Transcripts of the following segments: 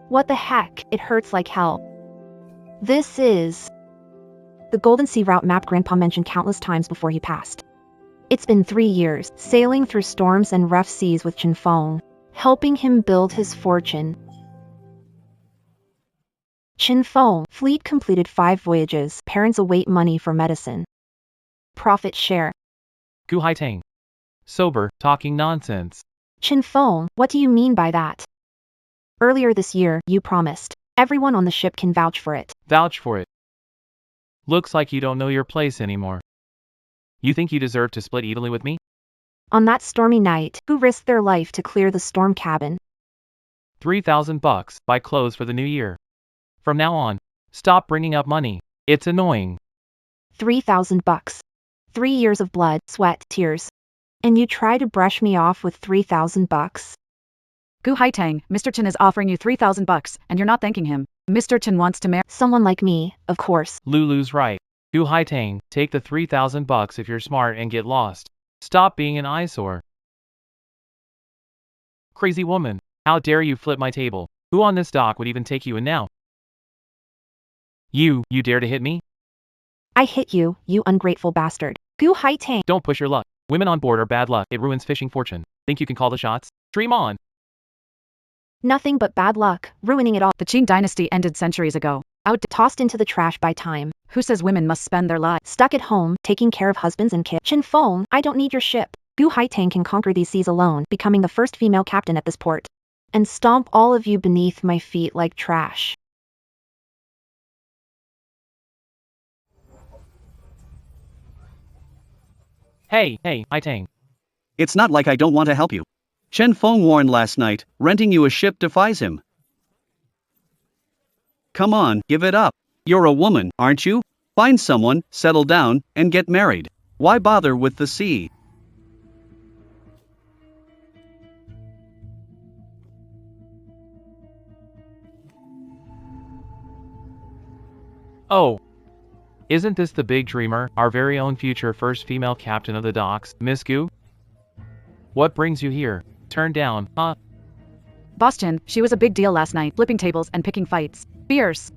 What the heck, it hurts like hell. This is the Golden Sea route map Grandpa mentioned countless times before he passed. It's been 3 years, sailing through storms and rough seas with Chen Feng, helping him build his fortune. Chen Feng, fleet completed 5 voyages, parents await money for medicine. Profit share. Gu Haitang. Sober, talking nonsense. Chen Feng, what do you mean by that? Earlier this year, you promised. Everyone on the ship can vouch for it. Vouch for it. Looks like you don't know your place anymore. You think you deserve to split evenly with me? On that stormy night, who risked their life to clear the storm cabin? $3,000, buy clothes for the new year. From now on, stop bringing up money. It's annoying. $3,000. 3 years of blood, sweat, tears. And you try to brush me off with $3,000? Gu Haitang, Mr. Chen is offering you $3,000, and you're not thanking him. Mr. Chen wants to marry someone like me, of course. Lulu's right. Gu Haitang, take the $3,000 if you're smart and get lost. Stop being an eyesore. Crazy woman, how dare you flip my table? Who on this dock would even take you in now? You dare to hit me? I hit you, you ungrateful bastard. Gu Haitang. Don't push your luck. Women on board are bad luck. It ruins fishing fortune. Think you can call the shots? Dream on. Nothing but bad luck, ruining it all. The Qing dynasty ended centuries ago. Tossed into the trash by time. Who says women must spend their lives stuck at home, taking care of husbands and kids? Chen Feng, I don't need your ship. Gu Haitang can conquer these seas alone, becoming the first female captain at this port. And stomp all of you beneath my feet like trash. Hey, Haitang. It's not like I don't want to help you. Chen Feng warned last night, renting you a ship defies him. Come on, give it up. You're a woman, aren't you? Find someone, settle down, and get married. Why bother with the sea? Oh. Isn't this the big dreamer, our very own future first female captain of the docks, Miss Gu? What brings you here? Turned down, huh? Boss Chen, she was a big deal last night, flipping tables and picking fights. Fierce.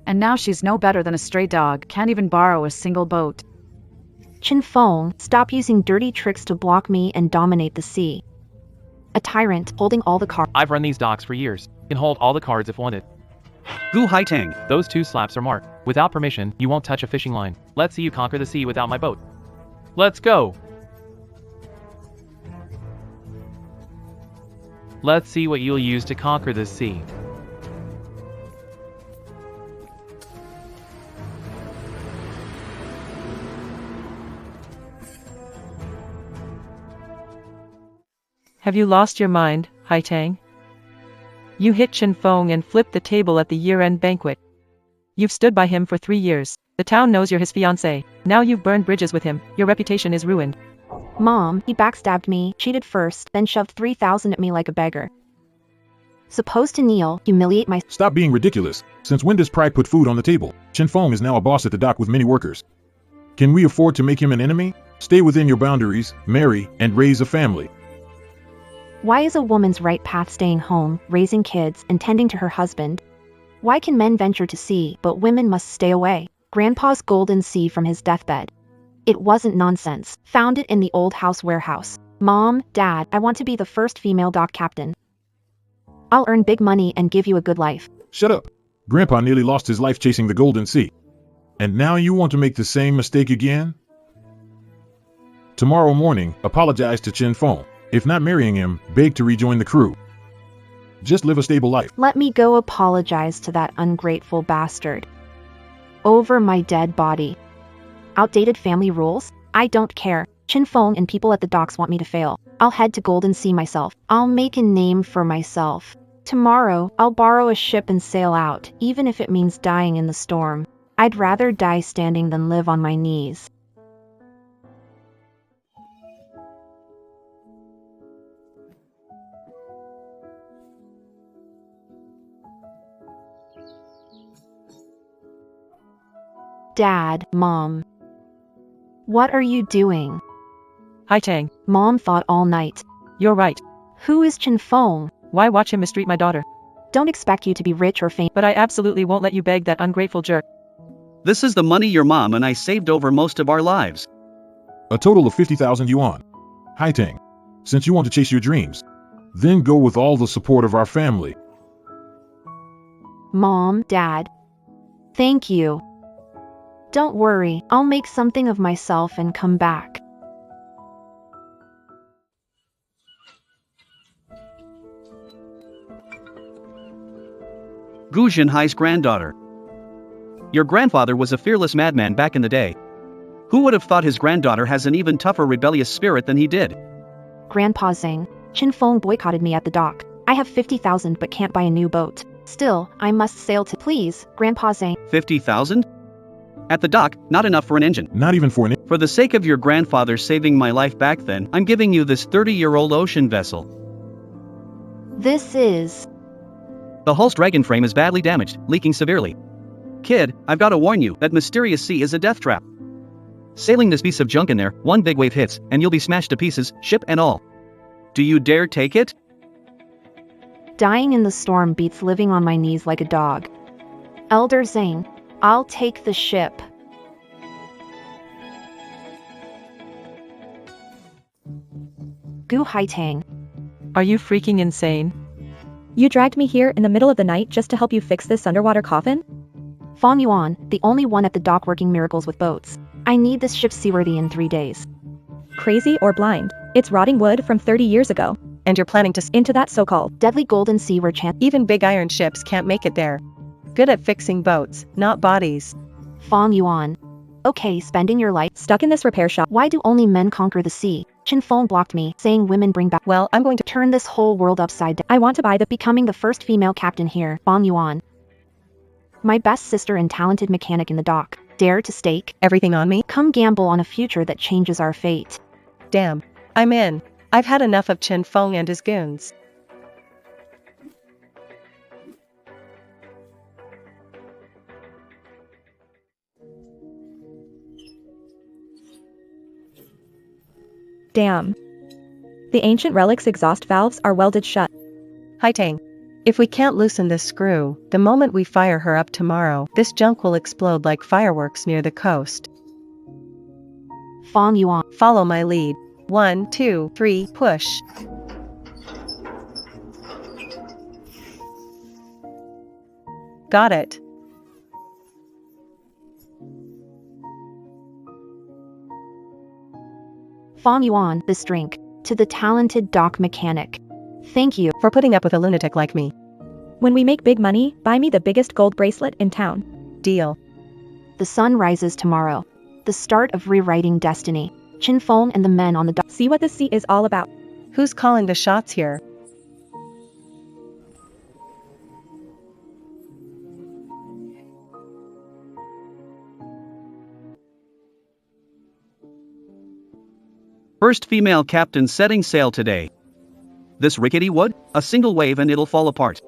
And now she's no better than a stray dog, can't even borrow a single boat. Chen Feng, stop using dirty tricks to block me and dominate the sea. A tyrant, holding all the cards. I've run these docks for years. Can hold all the cards if wanted. Gu Haitang. Those 2 slaps are marked. Without permission, you won't touch a fishing line. Let's see you conquer the sea without my boat. Let's go! Let's see what you'll use to conquer the sea. Have you lost your mind, Haitang? You hit Chen Feng and flipped the table at the year-end banquet. You've stood by him for 3 years. The town knows you're his fiancé. Now you've burned bridges with him. Your reputation is ruined. Mom, he backstabbed me, cheated first, then shoved $3,000 at me like a beggar. Supposed to kneel, humiliate my— Stop being ridiculous. Since when does pride put food on the table? Chen Feng is now a boss at the dock with many workers. Can we afford to make him an enemy? Stay within your boundaries, marry, and raise a family. Why is a woman's right path staying home, raising kids, and tending to her husband? Why can men venture to sea, but women must stay away? Grandpa's golden sea from his deathbed. It wasn't nonsense. Found it in the old house warehouse. Mom, Dad, I want to be the first female dock captain. I'll earn big money and give you a good life. Shut up. Grandpa nearly lost his life chasing the Golden Sea. And now you want to make the same mistake again? Tomorrow morning, apologize to Chen Feng. If not marrying him, beg to rejoin the crew. Just live a stable life. Let me go apologize to that ungrateful bastard. Over my dead body. Outdated family rules? I don't care. Chen Feng and people at the docks want me to fail. I'll head to Golden Sea myself. I'll make a name for myself. Tomorrow, I'll borrow a ship and sail out, even if it means dying in the storm. I'd rather die standing than live on my knees. Dad, Mom. What are you doing? Haitang, Mom thought all night. you're right. Who is Chen Feng? Why watch him mistreat my daughter? Don't expect you to be rich or famous. But I absolutely won't let you beg that ungrateful jerk. This is the money your mom and I saved over most of our lives. A total of 50,000 yuan. Haitang, since you want to chase your dreams, then go with all the support of our family. Mom, Dad. Thank you. Don't worry, I'll make something of myself and come back. Gu Jinhai's granddaughter. Your grandfather was a fearless madman back in the day. Who would have thought his granddaughter has an even tougher rebellious spirit than he did? Grandpa Zhang, Chin Feng boycotted me at the dock. I have 50,000 but can't buy a new boat. Still, I must sail to— Please, Grandpa Zhang. 50,000? At the dock, not enough for an engine. Not even for an... For the sake of your grandfather saving my life back then, I'm giving you this 30-year-old ocean vessel. This is... The hull's dragon frame is badly damaged, leaking severely. Kid, I've got to warn you, that mysterious sea is a death trap. Sailing this piece of junk in there, one big wave hits, and you'll be smashed to pieces, ship and all. Do you dare take it? Dying in the storm beats living on my knees like a dog. Elder Zhang, I'll take the ship. Gu Haitang. Are you freaking insane? You dragged me here in the middle of the night just to help you fix this underwater coffin? Fang Yuan, the only one at the dock working miracles with boats. I need this ship seaworthy in 3 days. Crazy or blind? It's rotting wood from 30 years ago. And you're planning to Into that so-called Deadly golden sea where even big iron ships can't make it there. Good at fixing boats, not bodies. Fang Yuan. Okay, spending your life stuck in this repair shop. Why do only men conquer the sea? Chin Feng blocked me, saying women bring back— Well, I'm going to turn this whole world upside down. I want to buy the— Becoming the first female captain here, Fang Yuan. My best sister and talented mechanic in the dock. Dare to stake everything on me? Come gamble on a future that changes our fate. Damn. I'm in. I've had enough of Chin Feng and his goons. Damn. The ancient relic's exhaust valves are welded shut. Haitang. If we can't loosen this screw, the moment we fire her up tomorrow, this junk will explode like fireworks near the coast. Fang Yuan. Follow my lead. 1, 2, 3, push. Got it. Fang Yuan, this drink. To the talented dock mechanic. Thank you. For putting up with a lunatic like me. When we make big money, buy me the biggest gold bracelet in town. Deal. The sun rises tomorrow. The start of rewriting destiny. Chin Feng and the men on the dock. See what the sea is all about. Who's calling the shots here? First female captain setting sail today. This rickety wood? A single wave and it'll fall apart.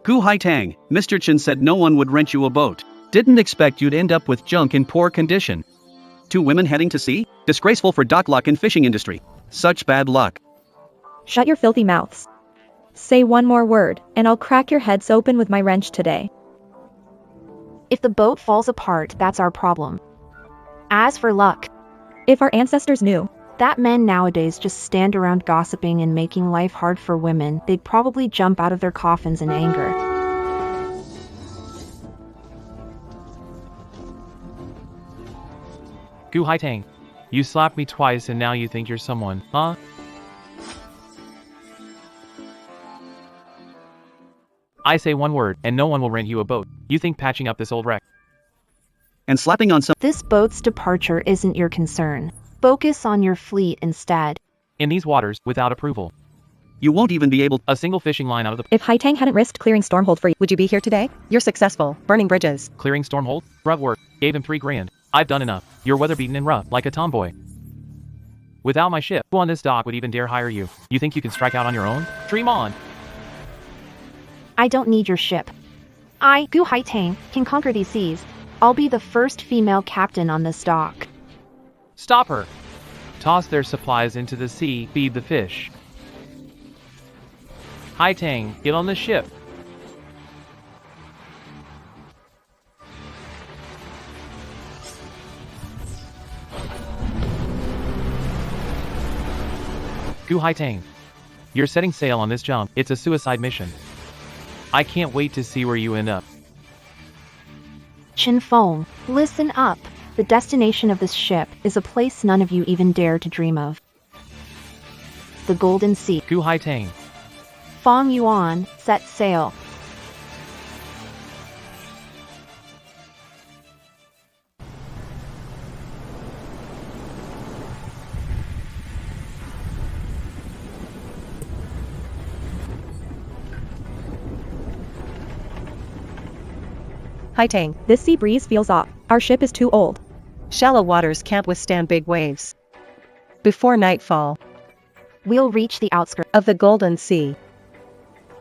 Gu Haitang, Mr. Chen said no one would rent you a boat. Didn't expect you'd end up with junk in poor condition. 2 women heading to sea? Disgraceful for dock luck and fishing industry. Such bad luck. Shut your filthy mouths. Say one more word, and I'll crack your heads open with my wrench today. If the boat falls apart, that's our problem. As for luck, if our ancestors knew that men nowadays just stand around gossiping and making life hard for women, they'd probably jump out of their coffins in anger. Gu Haitang. You slapped me twice and now you think you're someone, huh? I say one word, and no one will rent you a boat. You think patching up this old wreck and slapping on some— This boat's departure isn't your concern. Focus on your fleet instead. in these waters, without approval. You won't even be able— A single fishing line out of the— If Haitang hadn't risked clearing Stormhold for you, Would you be here today? You're successful, burning bridges. Clearing Stormhold? Bruv work. Gave him 3 grand. I've done enough. You're weather-beaten and rough, like a tomboy. Without my ship, who on this dock would even dare hire you? You think you can strike out on your own? Dream on! I don't need your ship. I, Gu Haitang, can conquer these seas. I'll be the first female captain on this dock. Stop her! Toss their supplies into the sea, feed the fish. Haitang, get on the ship. Gu Haitang. You're setting sail on this jump. It's a suicide mission. I can't wait to see where you end up. Chin Fong, listen up. The destination of this ship is a place none of you even dare to dream of. The Golden Sea. Gu Haitang. Fong Yuan, set sail. Haitang. This sea breeze feels off. Our ship is too old. Shallow waters can't withstand big waves. Before nightfall We'll reach the outskirts of the Golden Sea.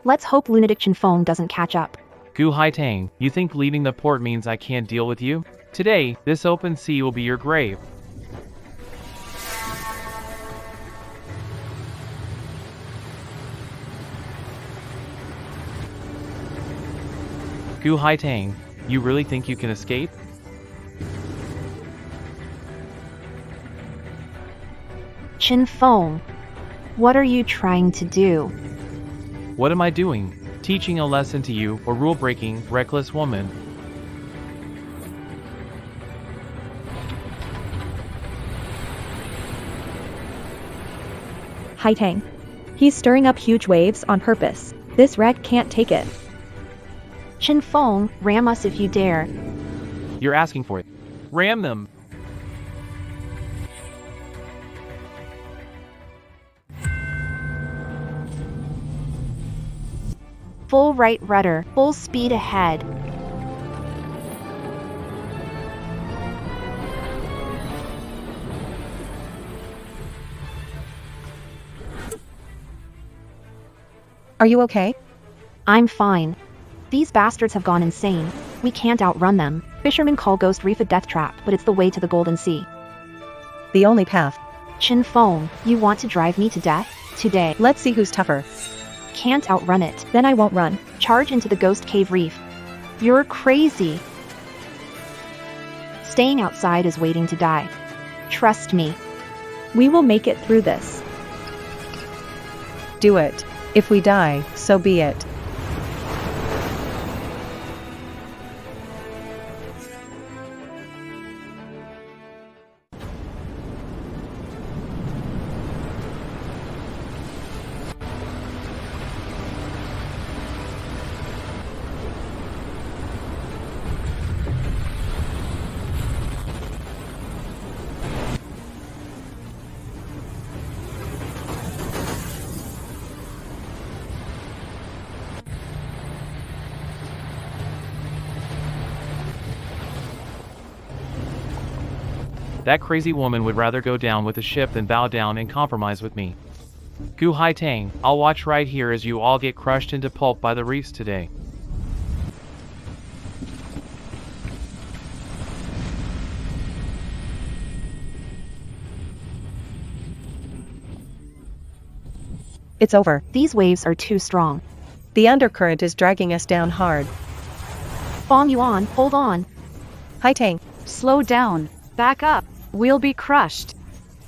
Let's hope lunatic Chin Fong doesn't catch up. Gu Haitang, you think leaving the port means I can't deal with you? Today, this open sea will be your grave. Gu Haitang, you really think you can escape? Chin Fong, what are you trying to do? What am I doing? Teaching a lesson to you, a rule-breaking, reckless woman. Haitang. He's stirring up huge waves on purpose. This wreck can't take it. Chin Fong, ram us if you dare. You're asking for it. Ram them! Full right rudder, full speed ahead. Are you okay? I'm fine. These bastards have gone insane. We can't outrun them. Fishermen call Ghost Reef a death trap, but it's the way to the Golden Sea. The only path. Chin Fong, you want to drive me to death? Today. Let's see who's tougher. Can't outrun it. Then I won't run. Charge into the Ghost Cave Reef. You're crazy. Staying outside is waiting to die. Trust me. We will make it through this. Do it. If we die, so be it. That crazy woman would rather go down with the ship than bow down and compromise with me. Gu Haitang, I'll watch right here as you all get crushed into pulp by the reefs today. It's over. These waves are too strong. The undercurrent is dragging us down hard. Fong Yuan, hold on. Haitang. Slow down. Back up. We'll be crushed.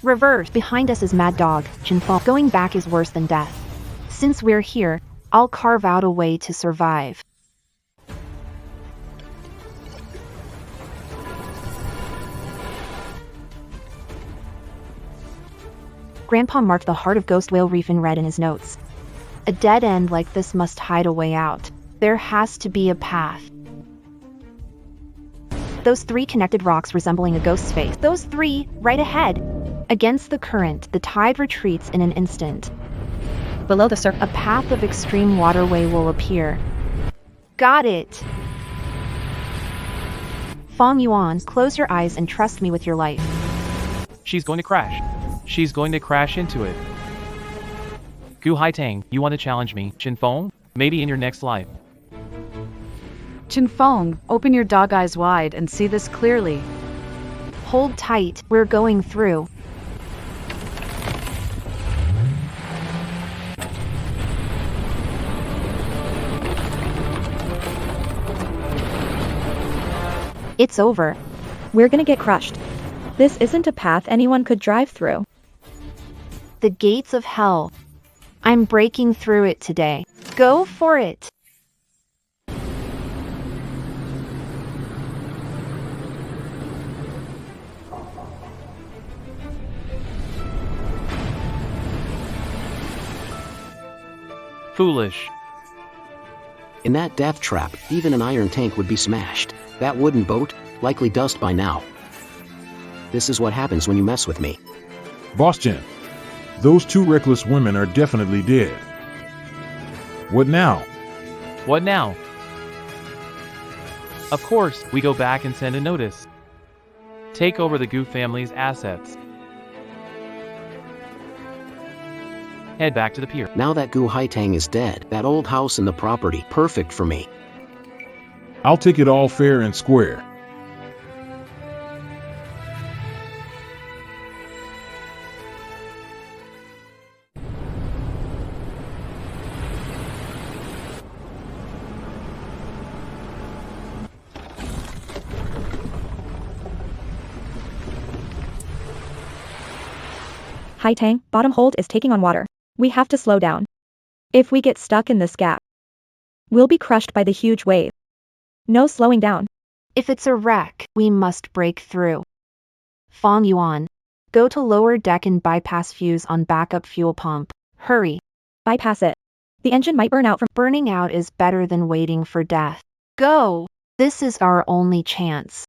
Reverse. Behind us is Mad Dog, Chin Fong. Going back is worse than death. Since we're here, I'll carve out a way to survive. Grandpa marked the heart of Ghost Whale Reef in red in his notes. A dead end like this must hide a way out. There has to be a path. Those three connected rocks resembling a ghost's face. Those three, right ahead. Against the current, the tide retreats in an instant. Below the surface, a path of extreme waterway will appear. Got it! Fong Yuan, close your eyes and trust me with your life. She's going to crash. She's going to crash into it. Gu Haitang, you want to challenge me, Chin Fong? Maybe in your next life. Chin Fong, open your dog eyes wide and see this clearly. Hold tight, we're going through. It's over. We're gonna get crushed. This isn't a path anyone could drive through. The gates of hell. I'm breaking through it today. Go for it. Foolish. In that death trap, even an iron tank would be smashed. That wooden boat, likely dust by now. This is what happens when you mess with me. Boss Chen, those two reckless women are definitely dead. What now? What now? Of course, we go back and send a notice. Take over the Gu family's assets. Head back to the pier. Now that Gu Haitang is dead, that old house and the property, perfect for me. I'll take it all fair and square. Haitang, bottom hold is taking on water. We have to slow down. If we get stuck in this gap, we'll be crushed by the huge wave. No slowing down. If it's a wreck, we must break through. Fong Yuan. Go to lower deck and bypass fuse on backup fuel pump. Hurry. Bypass it. The engine might burn out from Burning out is better than waiting for death. Go! This is our only chance.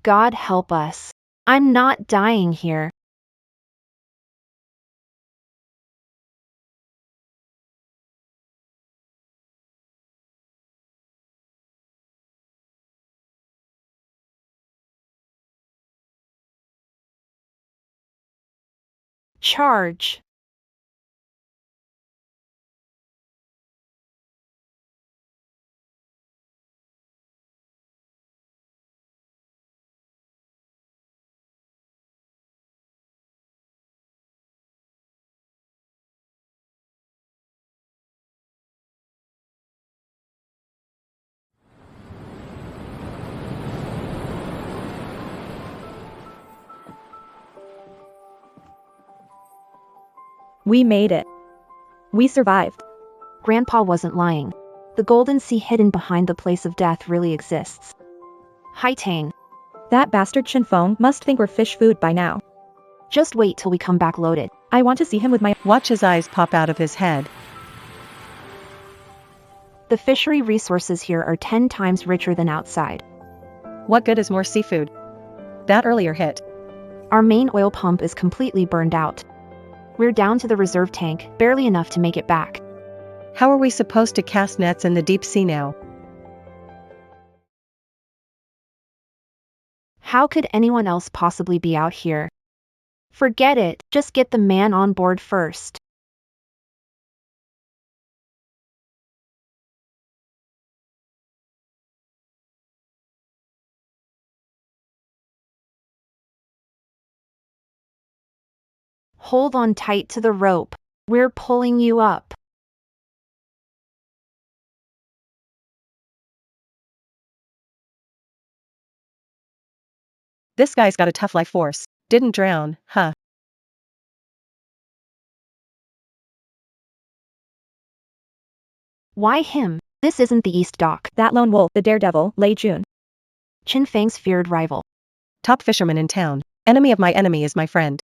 God help us. I'm not dying here. Charge. We made it. We survived. Grandpa wasn't lying. The Golden Sea hidden behind the place of death really exists. Haitang. That bastard Chen Feng must think we're fish food by now. Just wait till we come back loaded. I want to see him with my Watch his eyes pop out of his head. The fishery resources here are 10 times richer than outside. What good is more seafood? That earlier hit. Our main oil pump is completely burned out. We're down to the reserve tank, barely enough to make it back. How are we supposed to cast nets in the deep sea now? How could anyone else possibly be out here? Forget it, just get the man on board first. Hold on tight to the rope. We're pulling you up. This guy's got a tough life force. Didn't drown, huh? Why him? This isn't the East Dock. that lone wolf, the daredevil, Lei Jun. Chin Fang's feared rival. Top fisherman in town. Enemy of my enemy is my friend.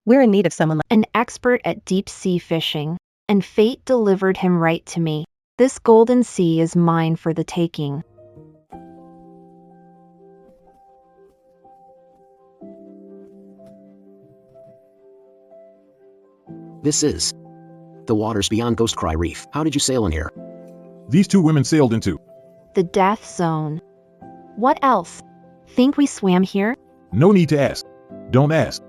We're in need of someone like An expert at deep sea fishing. And fate delivered him right to me. This golden sea is mine for the taking. This is the waters beyond Ghost Cry Reef. How did you sail in here? These two women sailed into. The death zone. What else? Think we swam here? No need to ask. Don't ask.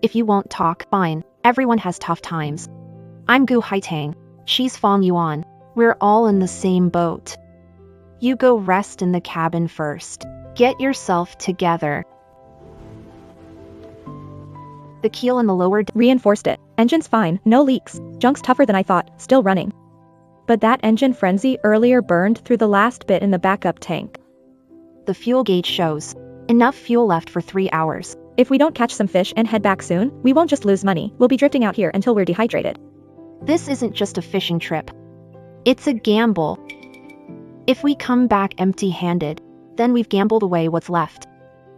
If you won't talk, fine. Everyone has tough times. I'm Gu Haitang. She's Fong Yuan. We're all in the same boat. You go rest in the cabin first. Get yourself together. The keel in the lower Reinforced it. Engine's fine, no leaks. Junk's tougher than I thought, still running. But that engine frenzy earlier burned through the last bit in the backup tank. The fuel gauge shows enough fuel left for 3 hours. If we don't catch some fish and head back soon, we won't just lose money, we'll be drifting out here until we're dehydrated. This isn't just a fishing trip. It's a gamble. If we come back empty-handed, then we've gambled away what's left.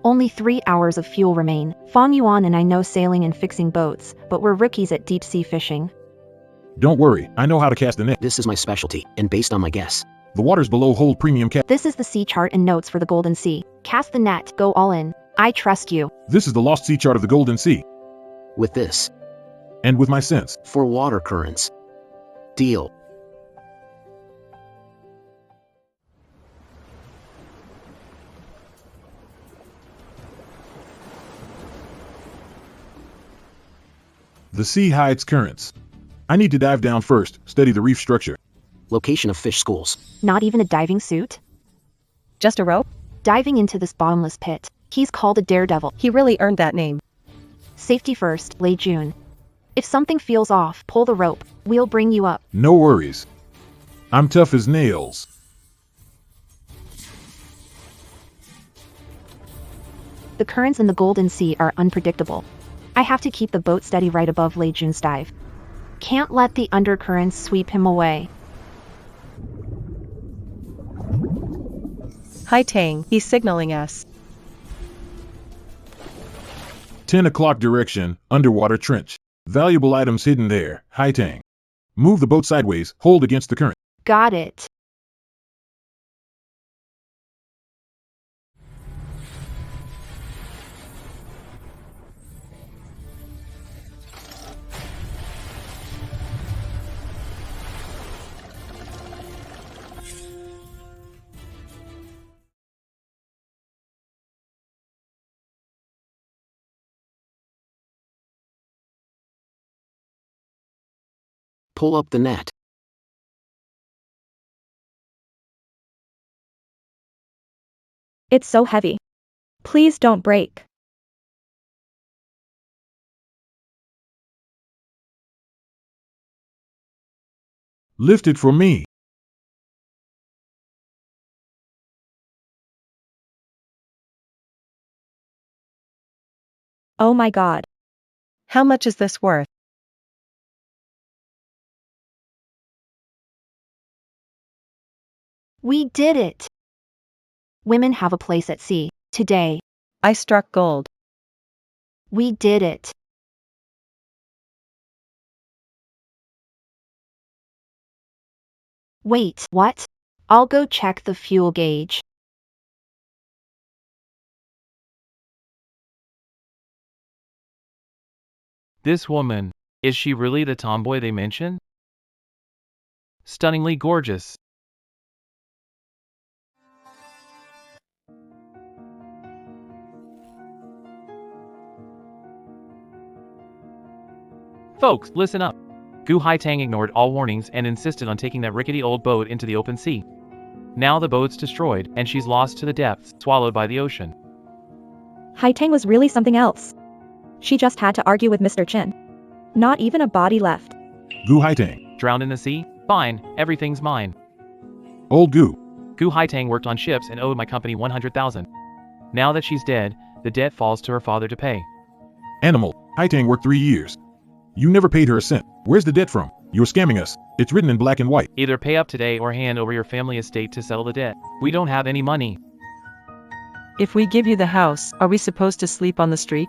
Only 3 hours of fuel remain. Fong Yuan and I know sailing and fixing boats, but we're rookies at deep-sea fishing. Don't worry, I know how to cast a net. This is my specialty, and based on my guess, The waters below hold premium This is the sea chart and notes for the Golden Sea. Cast the net, go all in. I trust you. This is the lost sea chart of the Golden Sea. with this, And with my sense, for water currents. Deal. the sea hides currents. I need to dive down first, study the reef structure. Location of fish schools. Not even a diving suit? Just a rope? Diving into this bottomless pit. He's called a daredevil. He really earned that name. Safety first, Lei Jun. If something feels off, pull the rope. We'll bring you up. No worries. I'm tough as nails. The currents in the Golden Sea are unpredictable. I have to keep the boat steady right above Lei Jun's dive. Can't let the undercurrents sweep him away. Hi Tang, he's signaling us. 10 o'clock direction, underwater trench. Valuable items hidden there, Hai Tang. Move the boat sideways, hold against the current. Got it. Pull up the net. It's so heavy. Please don't break. Lift it for me. Oh my god. How much is this worth? We did it. Women have a place at sea. Today. I struck gold. We did it. Wait, what? I'll go check the fuel gauge. This woman, is she really the tomboy they mentioned? Stunningly gorgeous. Folks, listen up. Gu Haitang ignored all warnings and insisted on taking that rickety old boat into the open sea. Now the boat's destroyed, and she's lost to the depths, swallowed by the ocean. Haitang was really something else. She just had to argue with Mr. Chin. Not even a body left. Gu Haitang. Drowned in the sea? Fine, everything's mine. Old Gu. Gu Haitang worked on ships and owed my company 100,000. Now that she's dead, the debt falls to her father to pay. Animal. Haitang worked 3 years. You never paid her a cent. Where's the debt from? You're scamming us. It's written in black and white. Either pay up today or hand over your family estate to settle the debt. We don't have any money. If we give you the house, are we supposed to sleep on the street?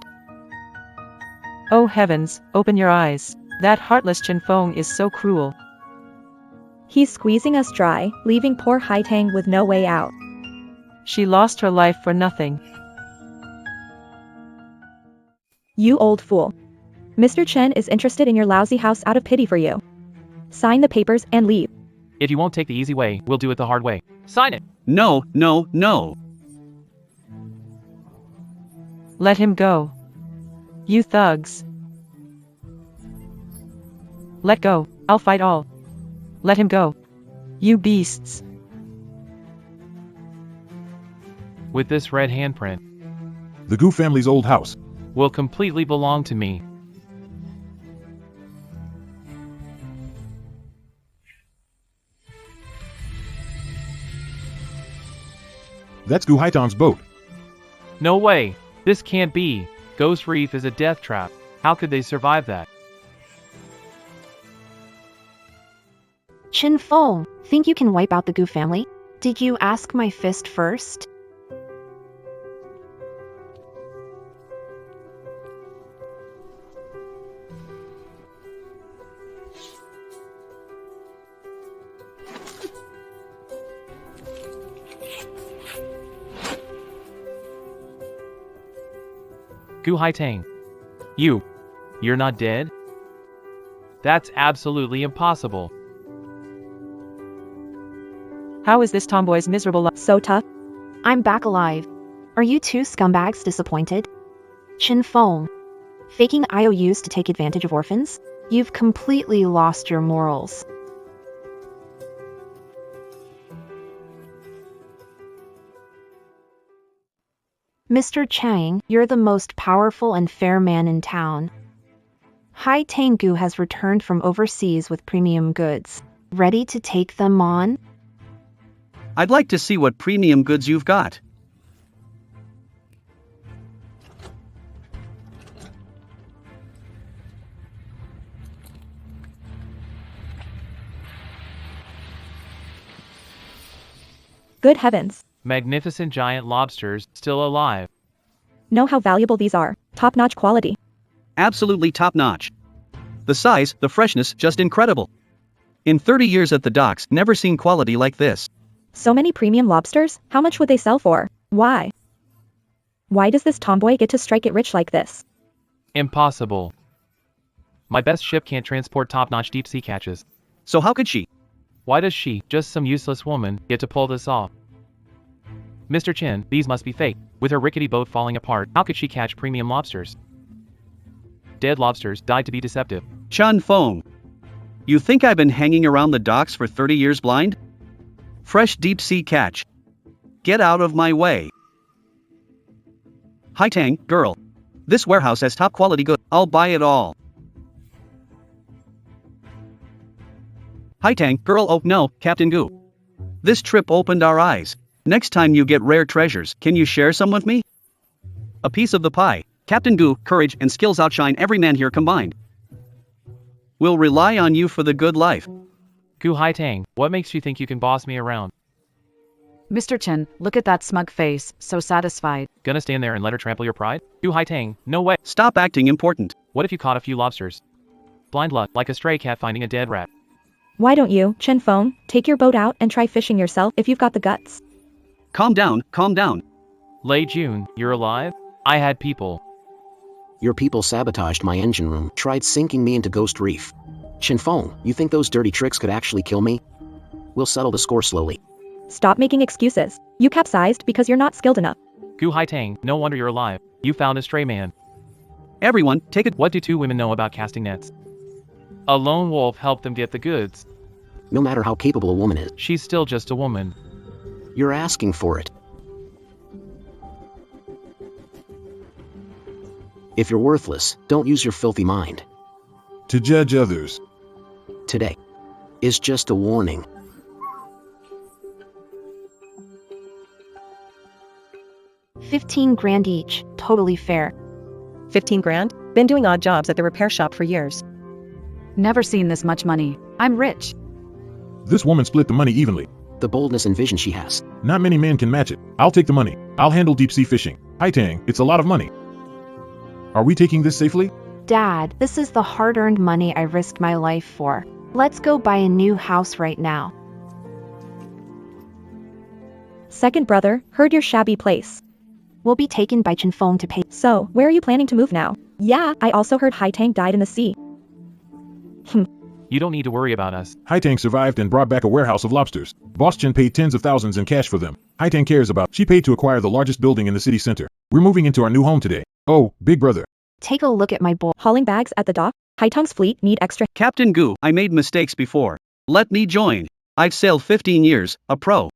Oh heavens, open your eyes. That heartless Chen Feng is so cruel. He's squeezing us dry, leaving poor Haitang with no way out. She lost her life for nothing. You old fool. Mr. Chen is interested in your lousy house out of pity for you. Sign the papers and leave. If you won't take the easy way, we'll do it the hard way. Sign it! No, no, no. Let him go. You thugs. Let go, I'll fight all. Let him go. You beasts. with this red handprint, The Gu family's old house. will completely belong to me. That's Gu Haitang's boat. No way! This can't be! Ghost Reef is a death trap. How could they survive that? Chin Fong, think you can wipe out the Gu family? Did you ask my fist first? Gu Haitang. You're not dead? That's absolutely impossible. How is this tomboy's miserable life So tough. I'm back alive. Are you two scumbags disappointed? Chin Fong, faking IOUs to take advantage of orphans? You've completely lost your morals. Mr. Chang, you're the most powerful and fair man in town. Hai Tangu has returned from overseas with premium goods. Ready to take them on? I'd like to see what premium goods you've got. Good heavens. Magnificent giant lobsters, still alive. Know how valuable these are. Top-notch quality. Absolutely top-notch. The size, the freshness, just incredible. In 30 years at the docks, never seen quality like this. So many premium lobsters? How much would they sell for? Why? Why does this tomboy get to strike it rich like this? Impossible. My best ship can't transport top-notch deep-sea catches. So how could she? Why does she, just some useless woman, get to pull this off? Mr. Chin, these must be fake. With her rickety boat falling apart, how could she catch premium lobsters? Dead lobsters died to be deceptive. Chun Fong. You think I've been hanging around the docks for 30 years blind? Fresh deep sea catch. Get out of my way. Hai Tang, girl. This warehouse has top quality goods. I'll buy it all. Hai Tang, girl. Oh no, Captain Gu. This trip opened our eyes. Next time you get rare treasures, can you share some with me? A piece of the pie. Captain Gu, courage and skills outshine every man here combined. We'll rely on you for the good life. Gu Haitang, what makes you think you can boss me around? Mr. Chen, look at that smug face, so satisfied. Gonna stand there and let her trample your pride? Gu Haitang, no way. Stop acting important. What if you caught a few lobsters? Blind luck, like a stray cat finding a dead rat. Why don't you, Chin Fong, take your boat out and try fishing yourself if you've got the guts? Calm down, calm down. Lei Jun, you're alive? I had people. Your people sabotaged my engine room, tried sinking me into Ghost Reef. Chinfeng, you think those dirty tricks could actually kill me? We'll settle the score slowly. Stop making excuses. You capsized because you're not skilled enough. Gu Haitang, no wonder you're alive. You found a stray man. Everyone, take it. What do two women know about casting nets? A lone wolf helped them get the goods. No matter how capable a woman is, She's still just a woman. you're asking for it. If you're worthless, don't use your filthy mind. To judge others. Today is just a warning. $15 each, totally fair. 15 grand? Been doing odd jobs at the repair shop for years. Never seen this much money. I'm rich. This woman split the money evenly. The boldness and vision she has. Not many men can match it. I'll take the money. I'll handle deep sea fishing. Haitang, it's a lot of money. Are we taking this safely? Dad, this is the hard-earned money I risked my life for. Let's go buy a new house right now. Second brother, heard your shabby place. We'll be taken by Chinfeng to pay. So, where are you planning to move now? Yeah, I also heard Hai Tang died in the sea. You don't need to worry about us. Haitang survived and brought back a warehouse of lobsters. Boss Chen paid tens of thousands in cash for them. Haitang cares about. She paid to acquire the largest building in the city center. We're moving into our new home today. Oh, big brother. Take a look at my boy. Hauling bags at the dock? Hai Tang's fleet need extra. Captain Gu, I made mistakes before. Let me join. I've sailed 15 years, a pro.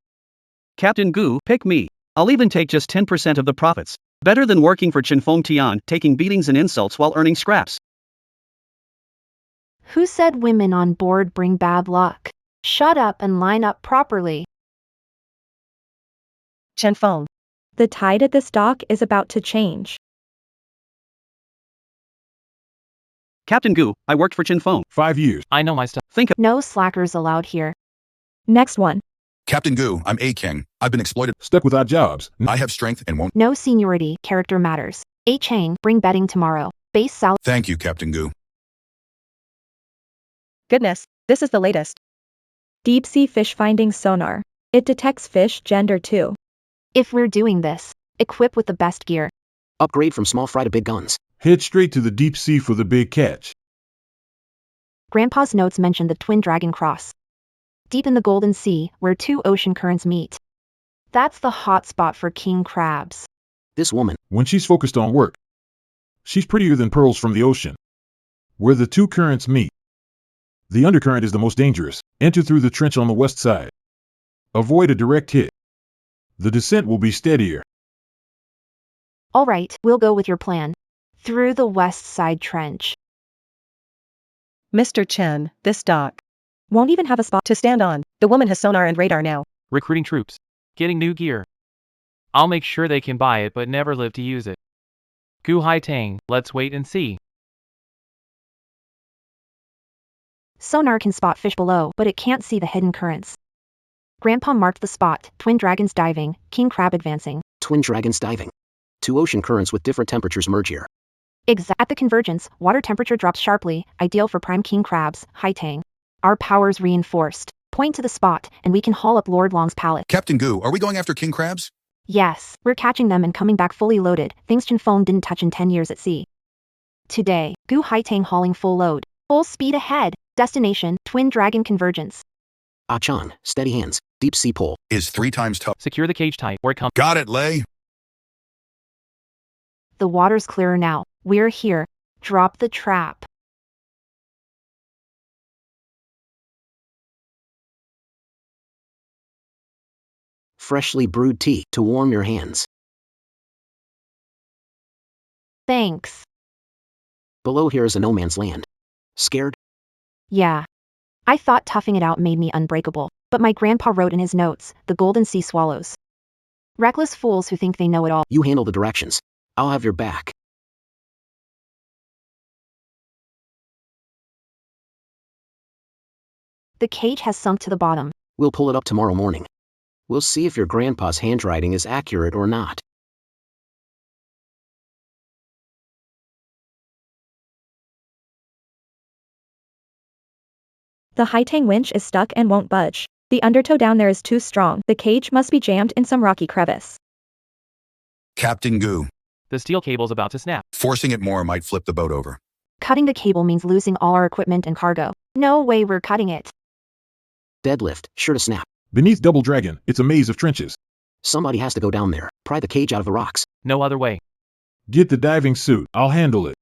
Captain Gu, pick me. I'll even take just 10% of the profits. Better than working for Chinfeng Tian, taking beatings and insults while earning scraps. Who said women on board bring bad luck? Shut up and line up properly. Chinfeng. The tide at this dock is about to change. Captain Gu, I worked for Chinfeng. 5 years. I know my stuff. Think of No slackers allowed here. Next one. Captain Gu, I'm a king. I've been exploited. Stuck without jobs. I have strength and won't. No seniority, character matters. A Chang, bring betting tomorrow. Base salary. Thank you, Captain Gu. Goodness, this is the latest. Deep sea fish finding sonar. It detects fish gender too. If we're doing this, equip with the best gear. Upgrade from small fry to big guns. Head straight to the deep sea for the big catch. Grandpa's notes mention the Twin Dragon Cross. Deep in the Golden Sea, where two ocean currents meet. That's the hot spot for king crabs. This woman. When she's focused on work, she's prettier than pearls from the ocean. Where the two currents meet, the undercurrent is the most dangerous. Enter through the trench on the west side. Avoid a direct hit. The descent will be steadier. All right, we'll go with your plan. Through the west side trench. Mr. Chen, this dock. Won't even have a spot To stand on. The woman has sonar and radar now. Recruiting troops. Getting new gear. I'll make sure they can buy it but never live to use it. Gu Hai Tang, let's wait and see. Sonar can spot fish below, but it can't see the hidden currents. Grandpa marked the spot, twin dragons diving, king crab advancing. Twin dragons diving. Two ocean currents with different temperatures merge here. At the convergence, water temperature drops sharply, ideal for prime king crabs, Hai Tang. Our powers reinforced. Point to the spot, and we can haul up Lord Long's palace. Captain Gu, are we going after king crabs? Yes, we're catching them and coming back fully loaded, things Chinfeng didn't touch in 10 years at sea. Today, Gu Hai Tang hauling full load. Full speed ahead. Destination, Twin Dragon Convergence. Ah Chan, steady hands. Deep sea pull. Is 3 times tough. Secure the cage tight where it comes. Got it, Lay. The water's clearer now. We're here. Drop the trap. Freshly brewed tea to warm your hands. Thanks. Below here is a no man's land. Scared? Yeah. I thought toughing it out made me unbreakable, but my grandpa wrote in his notes, the Golden Sea swallows. Reckless fools who think they know it all. You handle the directions. I'll have your back. The cage has sunk to the bottom. We'll pull it up tomorrow morning. We'll see if your grandpa's handwriting is accurate or not. The Hai Tang winch is stuck and won't budge. The undertow down there is too strong. The cage must be jammed in some rocky crevice. Captain Gu, The steel cable's about to snap. forcing it more might flip the boat over. Cutting the cable means losing all our equipment and cargo. No way we're cutting it. Deadlift, sure to snap. Beneath Double Dragon, it's a maze of trenches. Somebody has to go down there, pry the cage out of the rocks. No other way. Get the diving suit. I'll handle it.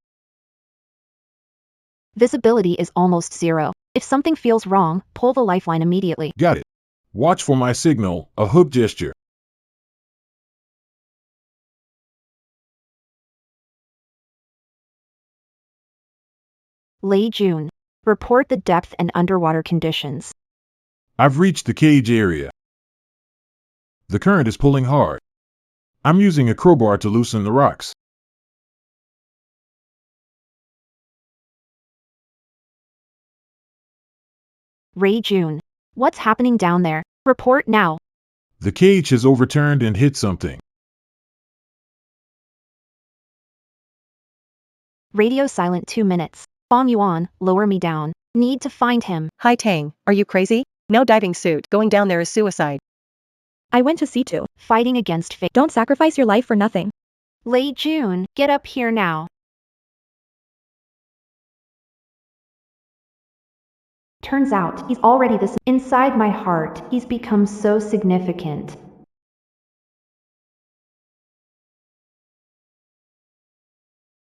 Visibility is almost zero. If something feels wrong, pull the lifeline immediately. Got it. Watch for my signal, a hook gesture. Lei June. Report the depth and underwater conditions. I've reached the cage area. The current is pulling hard. I'm using a crowbar to loosen the rocks. Ray June. What's happening down there? Report now. The cage has overturned and hit something. Radio silent 2 minutes. Bong Yuan, lower me down. Need to find him. Hai Tang, are you crazy? No diving suit. Going down there is suicide. I went to sea too. Fighting against fate. Don't sacrifice your life for nothing. Lei June, get up here now. Turns out, he's already this. Inside my heart, he's become so significant.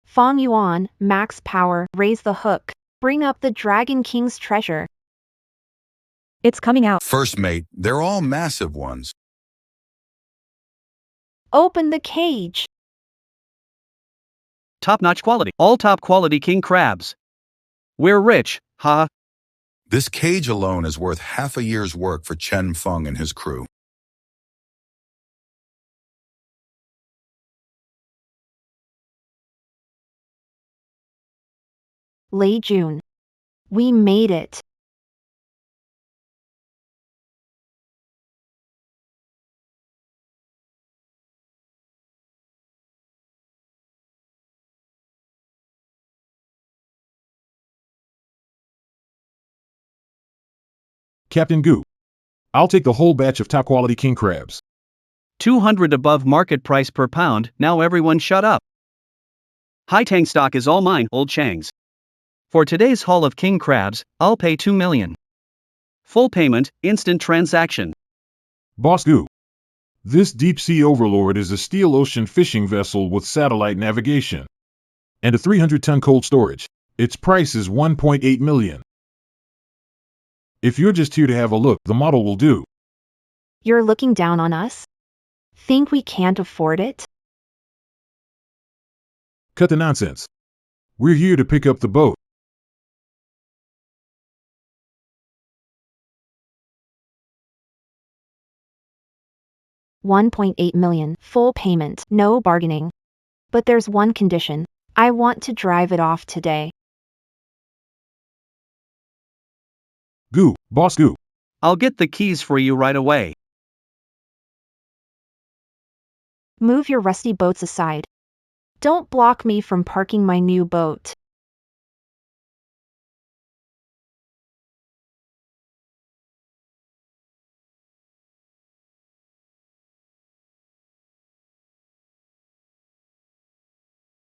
Fong Yuan, max power, raise the hook. Bring up the Dragon King's treasure. It's coming out. First mate, they're all massive ones. Open the cage. Top-notch quality. All top-quality king crabs. We're rich, ha. This cage alone is worth half a year's work for Chen Feng and his crew. Lei Jun. We made it. Captain Goo. I'll take the whole batch of top-quality king crabs. 200 above market price per pound. Now everyone shut up. Haitang stock is all mine, old Changs. For today's haul of king crabs, I'll pay 2 million. Full payment, instant transaction. Boss Goo. This deep-sea overlord is a steel ocean fishing vessel with satellite navigation and a 300-ton cold storage. Its price is 1.8 million. If you're just here to have a look, the model will do. You're looking down on us? Think we can't afford it? Cut the nonsense. We're here to pick up the boat. $1.8 million, full payment, no bargaining. But there's one condition. I want to drive it off today. Goo, Boss Goo. I'll get the keys for you right away. Move your rusty boats aside. Don't block me from parking my new boat.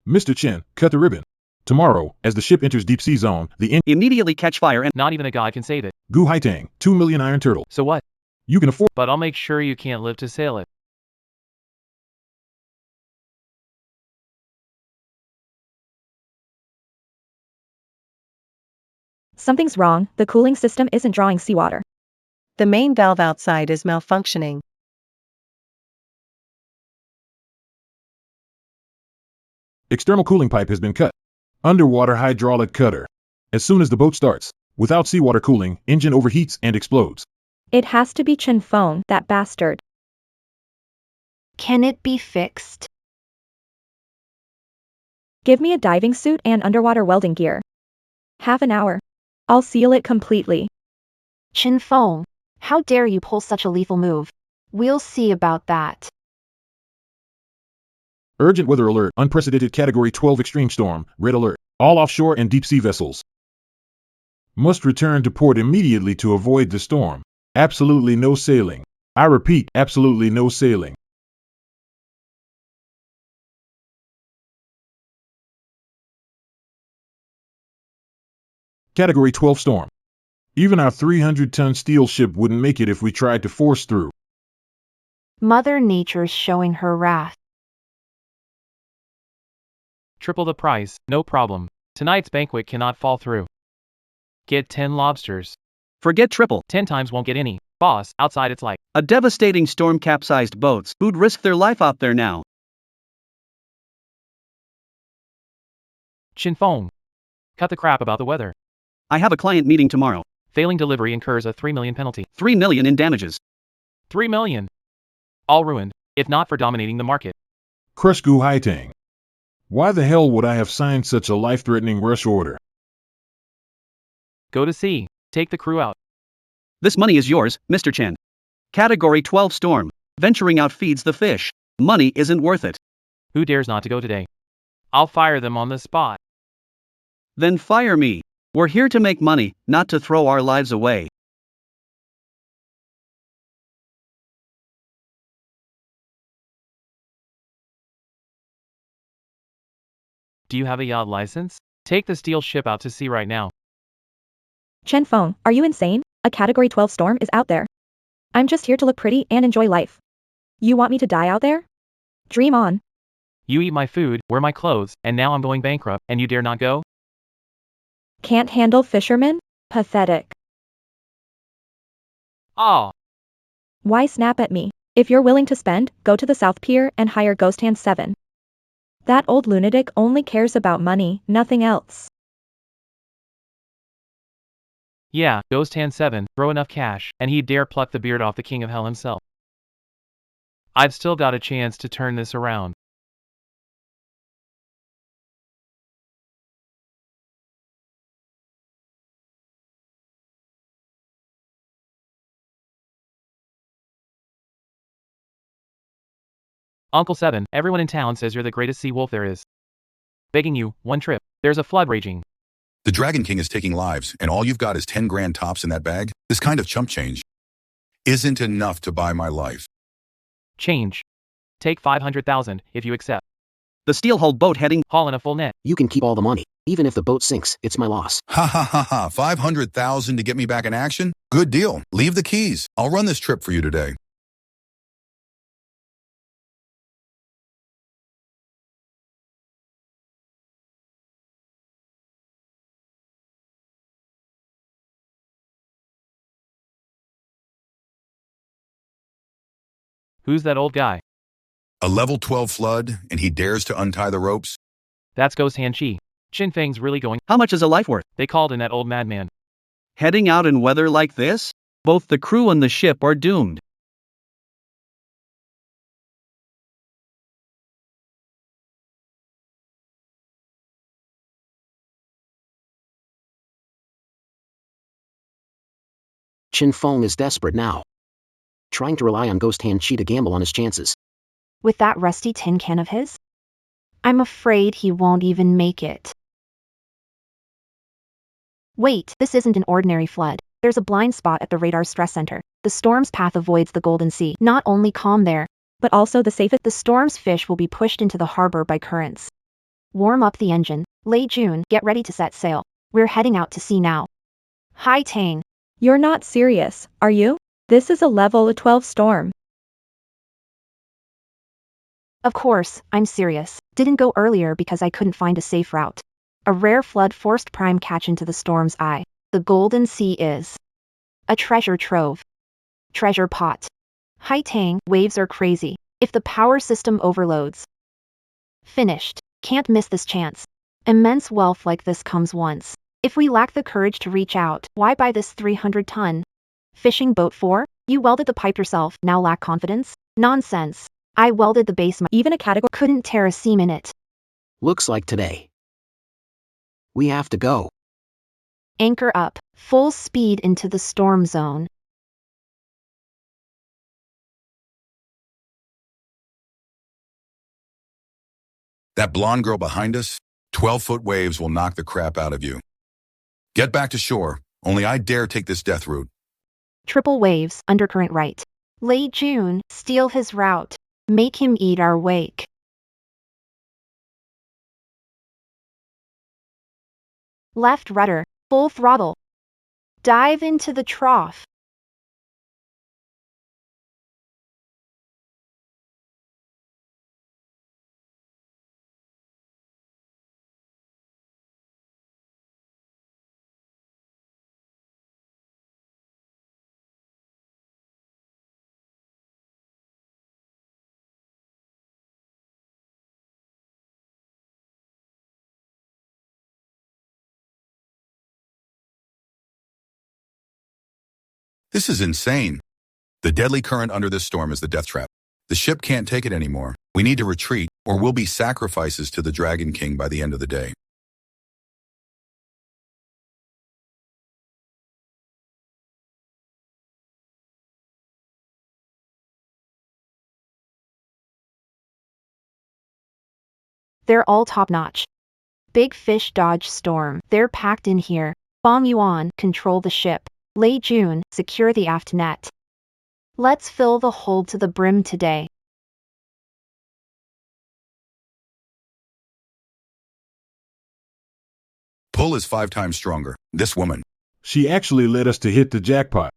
Mr. Chen, cut the ribbon. Tomorrow, as the ship enters deep sea zone, the Immediately catch fire and Not even a god can save it. Goo Haitang, 2 million iron turtle. So what? You can afford. But I'll make sure you can't live to sail it. Something's wrong, the cooling system isn't drawing seawater. The main valve outside is malfunctioning. External cooling pipe has been cut. Underwater hydraulic cutter. As soon as the boat starts, without seawater cooling, engine overheats and explodes. It has to be Chen Feng, that bastard. Can it be fixed? Give me a diving suit and underwater welding gear. Half an hour. I'll seal it completely. Chen Feng, how dare you pull such a lethal move? We'll see about that. Urgent weather alert, unprecedented category 12 extreme storm, red alert. All offshore and deep sea vessels must return to port immediately to avoid the storm. Absolutely no sailing. I repeat, absolutely no sailing. Category 12 storm. Even our 300-ton steel ship wouldn't make it if we tried to force through. Mother Nature's showing her wrath. Triple the price, no problem. Tonight's banquet cannot fall through. Get 10 lobsters. forget triple. 10 times won't get any. Boss, outside it's like. A devastating storm capsized boats. Who'd risk their life out there now? Chen Feng. Cut the crap about the weather. I have a client meeting tomorrow. Failing delivery incurs a 3 million penalty. 3 million in damages. 3 million. All ruined, if not for dominating the market. Crush Goo Haitang. Why the hell would I have signed such a life-threatening rush order? Go to sea. Take the crew out. This money is yours, Mr. Chen. Category 12 storm. Venturing out feeds the fish. Money isn't worth it. Who dares not to go today? I'll fire them on the spot. Then fire me. We're here to make money, not to throw our lives away. Do you have a yacht license? Take the steel ship out to sea right now. Chen Feng, are you insane? A category 12 storm is out there. I'm just here to look pretty and enjoy life. You want me to die out there? Dream on. You eat my food, wear my clothes, and now I'm going bankrupt, and you dare not go? Can't handle fishermen? Pathetic. Ah! Why snap at me? If you're willing to spend, go to the South Pier and hire Ghost Hand 7. That old lunatic only cares about money, nothing else. Yeah, Ghost Hand 7, throw enough cash, and he'd dare pluck the beard off the king of hell himself. I've still got a chance to turn this around. Uncle 7, everyone in town says you're the greatest sea wolf there is. Begging you, one trip. There's a flood raging. The Dragon King is taking lives, and all you've got is 10 grand tops in that bag? This kind of chump change isn't enough to buy my life. Change. Take 500,000 if you accept. The steel-hulled boat heading. Haul in a full net. You can keep all the money. Even if the boat sinks, it's my loss. Ha ha ha ha, 500,000 to get me back in action? Good deal. Leave the keys. I'll run this trip for you today. Who's that old guy? A level 12 flood, and he dares to untie the ropes? That's Ghost Hand Chi. Chin Feng's really going. How much is a life worth? They called in that old madman. Heading out in weather like this? Both the crew and the ship are doomed. Chin Feng is desperate now. Trying to rely on Ghost Hand Chi to gamble on his chances. With that rusty tin can of his? I'm afraid he won't even make it. Wait, this isn't an ordinary flood. There's a blind spot at the radar stress center. The storm's path avoids the Golden Sea. Not only calm there, But also the safest. the storm's fish will be pushed into the harbor by currents. Warm up the engine. Lei Jun, get ready to set sail. We're heading out to sea now. Hai Tang. You're not serious, are you? This is a level 12 storm. Of course, I'm serious. Didn't go earlier because I couldn't find a safe route. A rare flood forced prime catch into the storm's eye. The Golden Sea is a treasure trove. Treasure pot. Hai Tang, waves are crazy. If the power system overloads. Finished. Can't miss this chance. Immense wealth like this comes once. If we lack the courage to reach out, why buy this 300-ton fishing boat for? You welded the pipe yourself, now lack confidence? Nonsense. I welded the base. Even a category Couldn't tear a seam in it. Looks like today. We have to go. Anchor up. Full speed into the storm zone. That blonde girl behind us? 12-foot waves will knock the crap out of you. Get back to shore. Only I dare take this death route. Triple waves, undercurrent right. Lei Jun, steal his route. Make him eat our wake. Left rudder, full throttle. Dive into the trough. This is insane. The deadly current under this storm is the death trap. The ship can't take it anymore. We need to retreat, or we'll be sacrifices to the Dragon King by the end of the day. They're all top-notch. Big fish dodge storm. They're packed in here. Bong Yuan, control the ship. Lei Jun, secure the aft net. Let's fill the hold to the brim today. Pull is 5 times stronger. This woman. She actually led us to hit the jackpot.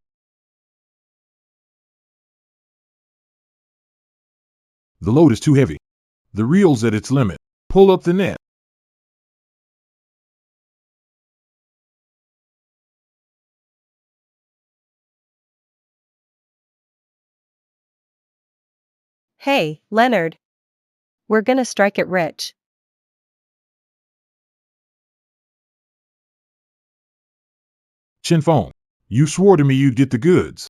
The load is too heavy. The reel's at its limit. Pull up the net. Hey, Leonard. We're gonna strike it rich. Chinfeng, you swore to me you'd get the goods.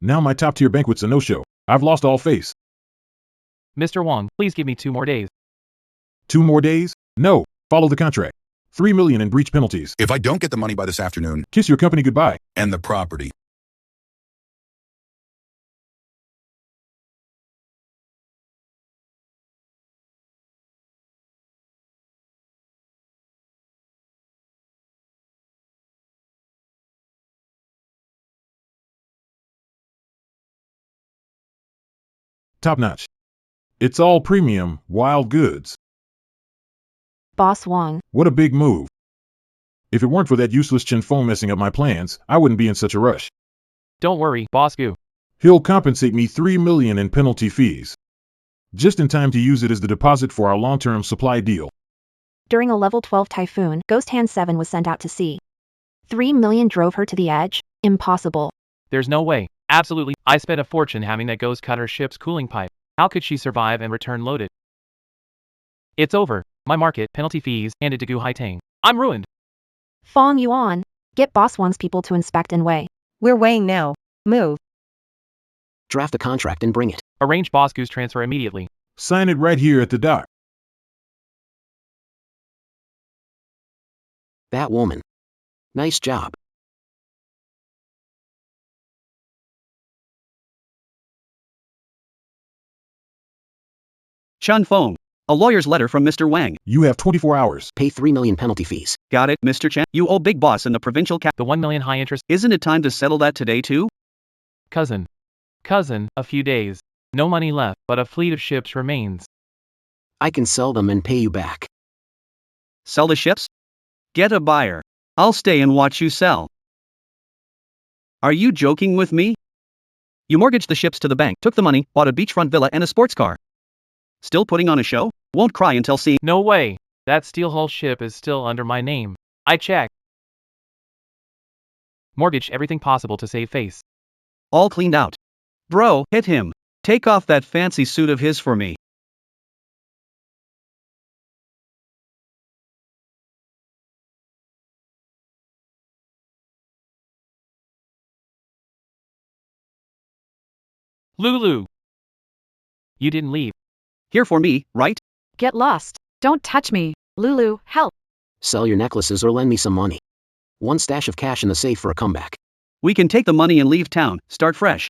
Now my top-tier banquet's a no-show. I've lost all face. Mr. Wong, please give me 2 more days. 2 more days? No. Follow the contract. 3 million in breach penalties. If I don't get the money by this afternoon, Kiss your company goodbye. and the property. Top-notch. It's all premium, wild goods. Boss Wong, What a big move. If it weren't for that useless Chinfeng messing up my plans, I wouldn't be in such a rush. Don't worry, Boss Gu. He'll compensate me 3 million in penalty fees. Just in time to use it as the deposit for our long-term supply deal. during a level 12 typhoon, Ghost Hand 7 was sent out to sea. 3 million drove her to the edge? Impossible. There's no way. Absolutely. I spent a fortune having that ghost cut her ship's cooling pipe. How could she survive and return loaded? It's over. My market, penalty fees, handed to Gu Haitang. I'm ruined. Fong Yuan, get Boss Wong's people to inspect and weigh. We're weighing now. Move. Draft a contract and bring it. Arrange Boss Gu's transfer immediately. Sign it right here at the dock. That woman. Nice job. Chinfeng. A lawyer's letter from Mr. Wang. You have 24 hours. Pay 3 million penalty fees. Got it, Mr. Chen? You owe big boss in the provincial cap. The 1 million high interest. Isn't it time to settle that today too? Cousin, a few days. No money left, but a fleet of ships remains. I can sell them and pay you back. Sell the ships? Get a buyer. I'll stay and watch you sell. Are you joking with me? You mortgaged the ships to the bank, took the money, bought a beachfront villa and a sports car. Still putting on a show? Won't cry until seeing. No way. That steel hull ship is still under my name. I checked. Mortgage everything possible to save face. All cleaned out. Bro, hit him. Take off that fancy suit of his for me. Lulu! You didn't leave. Here for me, right? Get lost. Don't touch me. Lulu, help. Sell your necklaces or lend me some money. 1 stash of cash in the safe for a comeback. We can take the money and leave town, start fresh.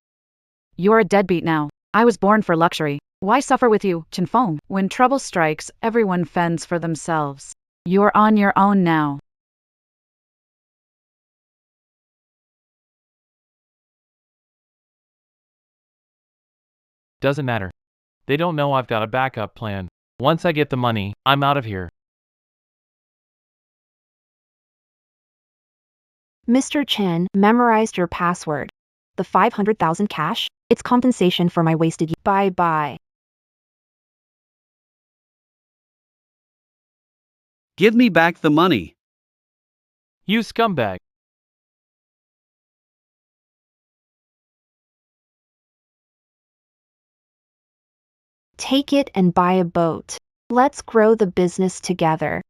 You're a deadbeat now. I was born for luxury. Why suffer with you, Chinfeng? When trouble strikes, everyone fends for themselves. You're on your own now. Doesn't matter. They don't know I've got a backup plan. Once I get the money, I'm out of here. Mr. Chen memorized your password. The 500,000 cash? It's compensation for my wasted years. Bye-bye. Give me back the money. You scumbag. Take it and buy a boat. Let's grow the business together.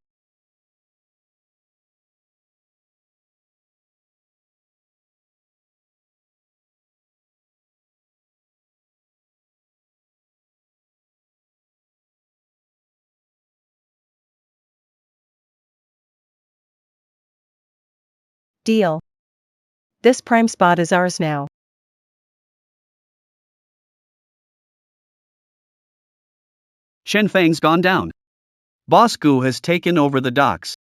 Deal. This prime spot is ours now. Chinfeng's gone down. Boss Gu has taken over the docks.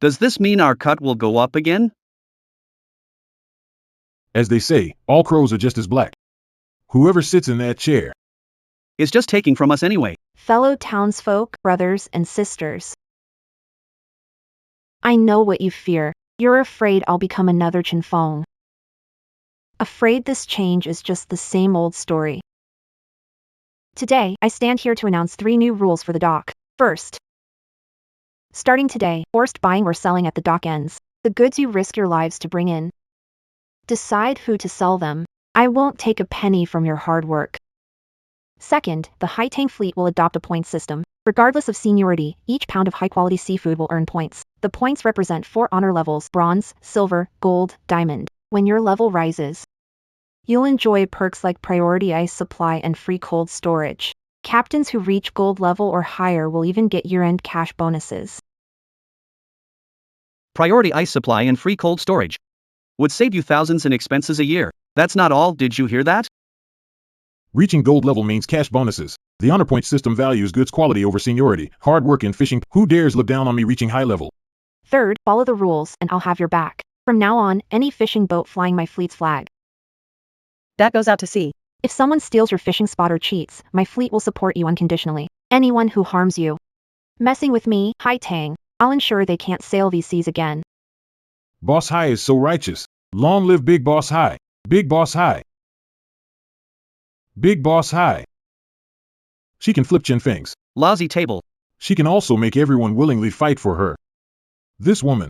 Does this mean our cut will go up again? As they say, all crows are just as black. Whoever sits in that chair. Is just taking from us anyway. Fellow townsfolk, brothers and sisters. I know what you fear. You're afraid I'll become another Chinfeng. Afraid this change is just the same old story. Today, I stand here to announce 3 new rules for the dock. First, starting today, forced buying or selling at the dock ends. The goods you risk your lives to bring in. Decide who to sell them. I won't take a penny from your hard work. Second, the Haitang fleet will adopt a point system. Regardless of seniority, each pound of high-quality seafood will earn points. The points represent 4 honor levels: bronze, silver, gold, diamond. When your level rises, you'll enjoy perks like priority ice supply and free cold storage. Captains who reach gold level or higher will even get year-end cash bonuses. Priority ice supply and free cold storage would save you thousands in expenses a year. That's not all, did you hear that? Reaching gold level means cash bonuses. The honor point system values goods quality over seniority, hard work in fishing. Who dares look down on me reaching high level? Third, follow the rules and I'll have your back. From now on, any fishing boat flying my fleet's flag. That goes out to sea. If someone steals your fishing spot or cheats, my fleet will support you unconditionally. Anyone who harms you messing with me, Haitang, I'll ensure they can't sail these seas again. Boss High is so righteous. Long live Big Boss High. Big Boss High. Big Boss High. She can flip chin fangs. Lousy table. She can also make everyone willingly fight for her. This woman,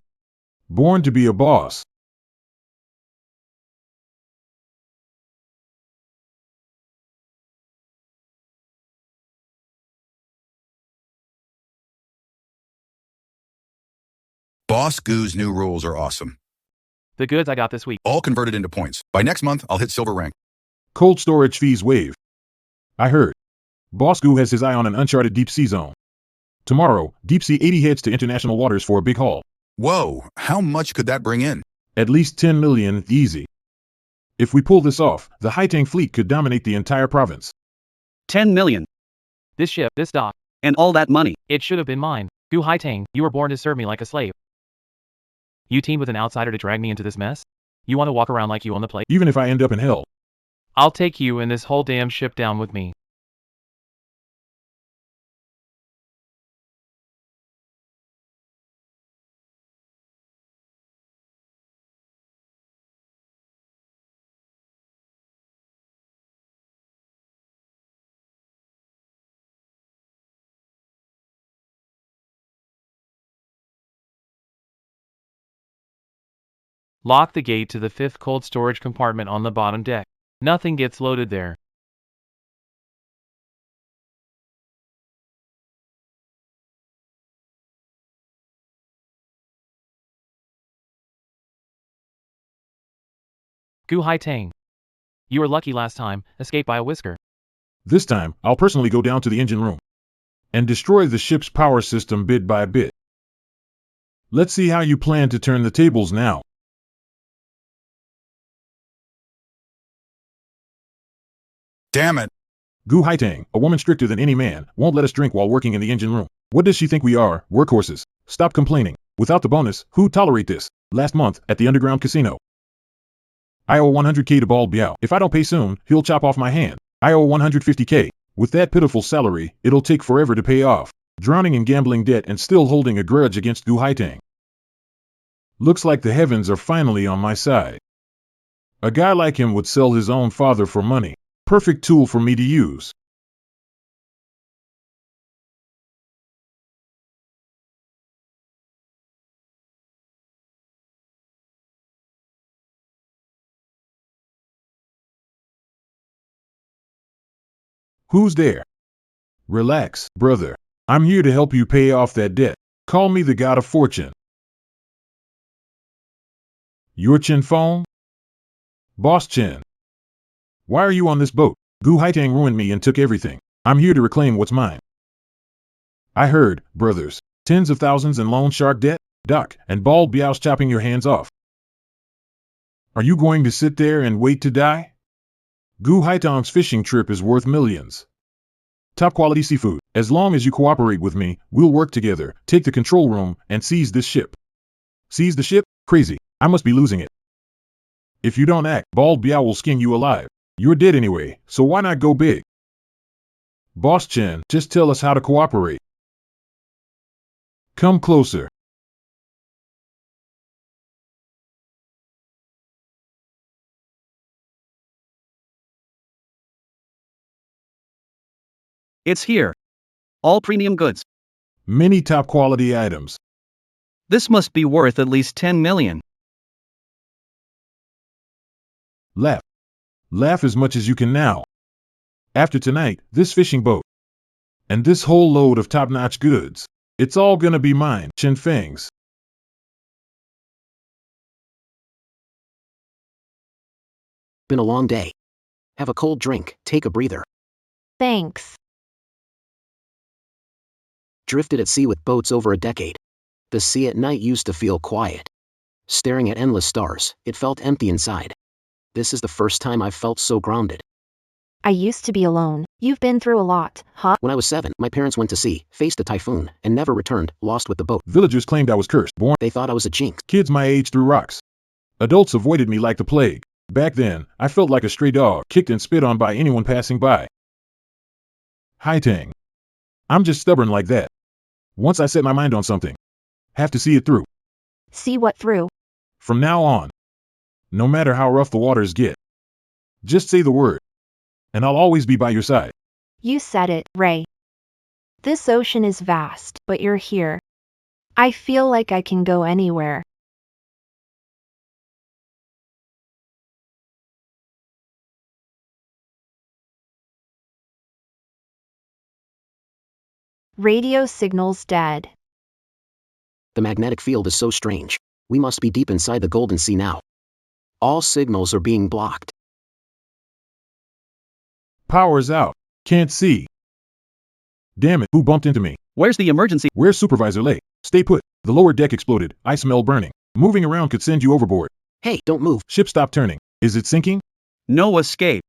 born to be a boss. Boss Goo's new rules are awesome. The goods I got this week. All converted into points. By next month, I'll hit silver rank. Cold storage fees waived. I heard. Boss Goo has his eye on an uncharted deep sea zone. Tomorrow, Deep Sea 80 heads to international waters for a big haul. Whoa, how much could that bring in? At least 10 million, easy. If we pull this off, the Haitang fleet could dominate the entire province. 10 million. This ship, this dock. And all that money. It should have been mine. Gu Haitang, you were born to serve me like a slave. You teamed with an outsider to drag me into this mess? You want to walk around like you own the place? Even if I end up in hell. I'll take you and this whole damn ship down with me. Lock the gate to the 5th cold storage compartment on the bottom deck. Nothing gets loaded there. Gu Haitang. You were lucky last time, escaped by a whisker. This time, I'll personally go down to the engine room and destroy the ship's power system bit by bit. Let's see how you plan to turn the tables now. Damn it. Gu Haitang, a woman stricter than any man, won't let us drink while working in the engine room. What does she think we are, workhorses? Stop complaining. Without the bonus, who'd tolerate this? Last month, at the underground casino, I owe 100k to Bald Biao. If I don't pay soon, he'll chop off my hand. I owe 150k. With that pitiful salary, it'll take forever to pay off. Drowning in gambling debt and still holding a grudge against Gu Haitang. Looks like the heavens are finally on my side. A guy like him would sell his own father for money. Perfect tool for me to use. Who's there? Relax, brother. I'm here to help you pay off that debt. Call me the God of Fortune. You're Chin Fong? Boss Chin. Why are you on this boat? Gu Haitang ruined me and took everything. I'm here to reclaim what's mine. I heard, brothers, tens of thousands in loan shark debt, Doc, and Bald Biao's chopping your hands off. Are you going to sit there and wait to die? Gu Haitang's fishing trip is worth millions. Top quality seafood. As long as you cooperate with me, we'll work together, take the control room, and seize this ship. Seize the ship? Crazy. I must be losing it. If you don't act, Bald Biao will skin you alive. You're dead anyway, so why not go big? Boss Chen, just tell us how to cooperate. Come closer. It's here. All premium goods. Many top quality items. This must be worth at least 10 million. Laugh. Laugh as much as you can now. After tonight, this fishing boat, and this whole load of top-notch goods, it's all gonna be mine, Chin Feng's. Been a long day. Have a cold drink, take a breather. Thanks. Drifted at sea with boats over a decade. The sea at night used to feel quiet. Staring at endless stars, it felt empty inside. This is the first time I've felt so grounded. I used to be alone. You've been through a lot, huh? When I was 7, my parents went to sea, faced a typhoon, and never returned, lost with the boat. Villagers claimed I was cursed, born. They thought I was a jinx. Kids my age threw rocks. Adults avoided me like the plague. Back then, I felt like a stray dog, kicked and spit on by anyone passing by. Hi Tang. I'm just stubborn like that. Once I set my mind on something, have to see it through. See what through? From now on, no matter how rough the waters get, just say the word, and I'll always be by your side. You said it, Ray. This ocean is vast, but you're here. I feel like I can go anywhere. Radio signals dead. The magnetic field is so strange. We must be deep inside the Golden Sea now. All signals are being blocked. Power's out. Can't see. Damn it, who bumped into me? Where's the emergency? Where's Supervisor Lay? Stay put. The lower deck exploded. I smell burning. Moving around could send you overboard. Hey, don't move. Ship stopped turning. Is it sinking? No escape.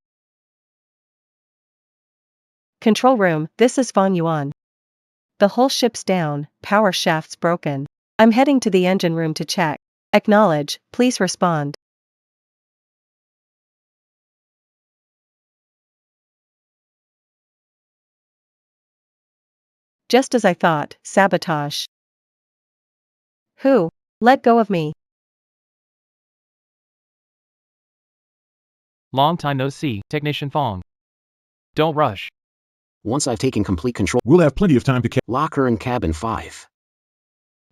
Control room, this is Fong Yuan. The whole ship's down, power shafts broken. I'm heading to the engine room to check. Acknowledge, please respond. Just as I thought, sabotage. Who? Let go of me. Long time no see, Technician Fong. Don't rush. Once I've taken complete control, We'll have plenty of time to lock her in cabin 5.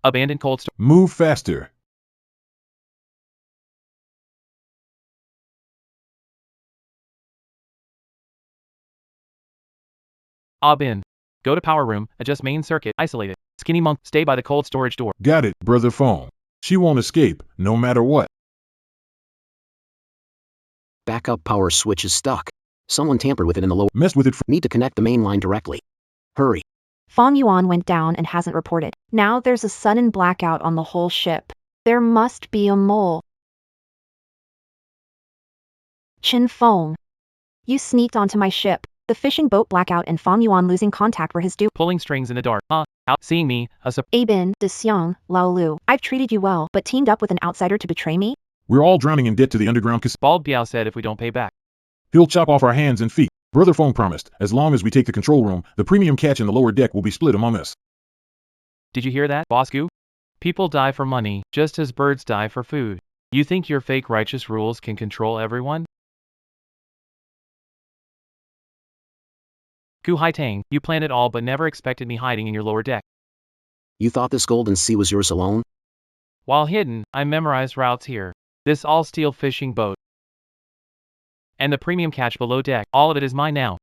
Abandoned cold storage. move faster. Bin. Go to power room, adjust main circuit, isolate it. Skinny monk, stay by the cold storage door. Got it, Brother Fong. She won't escape, no matter what. Backup power switch is stuck. Someone tampered with it in the lower. Messed with it. Need to connect the main line directly. Hurry. Fong Yuan went down and hasn't reported. Now there's a sudden blackout on the whole ship. There must be a mole. Chin Fong. You sneaked onto my ship. The fishing boat blackout and Fong Yuan losing contact were his due. Pulling strings in the dark. Out. Seeing me, Abin, De Xiang, Lao Lu. I've treated you well, but teamed up with an outsider to betray me? We're all drowning in debt to the underground casino. Bald Biao said if we don't pay back. He'll chop off our hands and feet. Brother Fong promised, as long as we take the control room, the premium catch in the lower deck will be split among us. Did you hear that, Bosku? People die for money, just as birds die for food. You think your fake righteous rules can control everyone? Gu Haitang, you planned it all but never expected me hiding in your lower deck. You thought this Golden Sea was yours alone? While hidden, I memorized routes here. This all-steel fishing boat. And the premium catch below deck, all of it is mine now.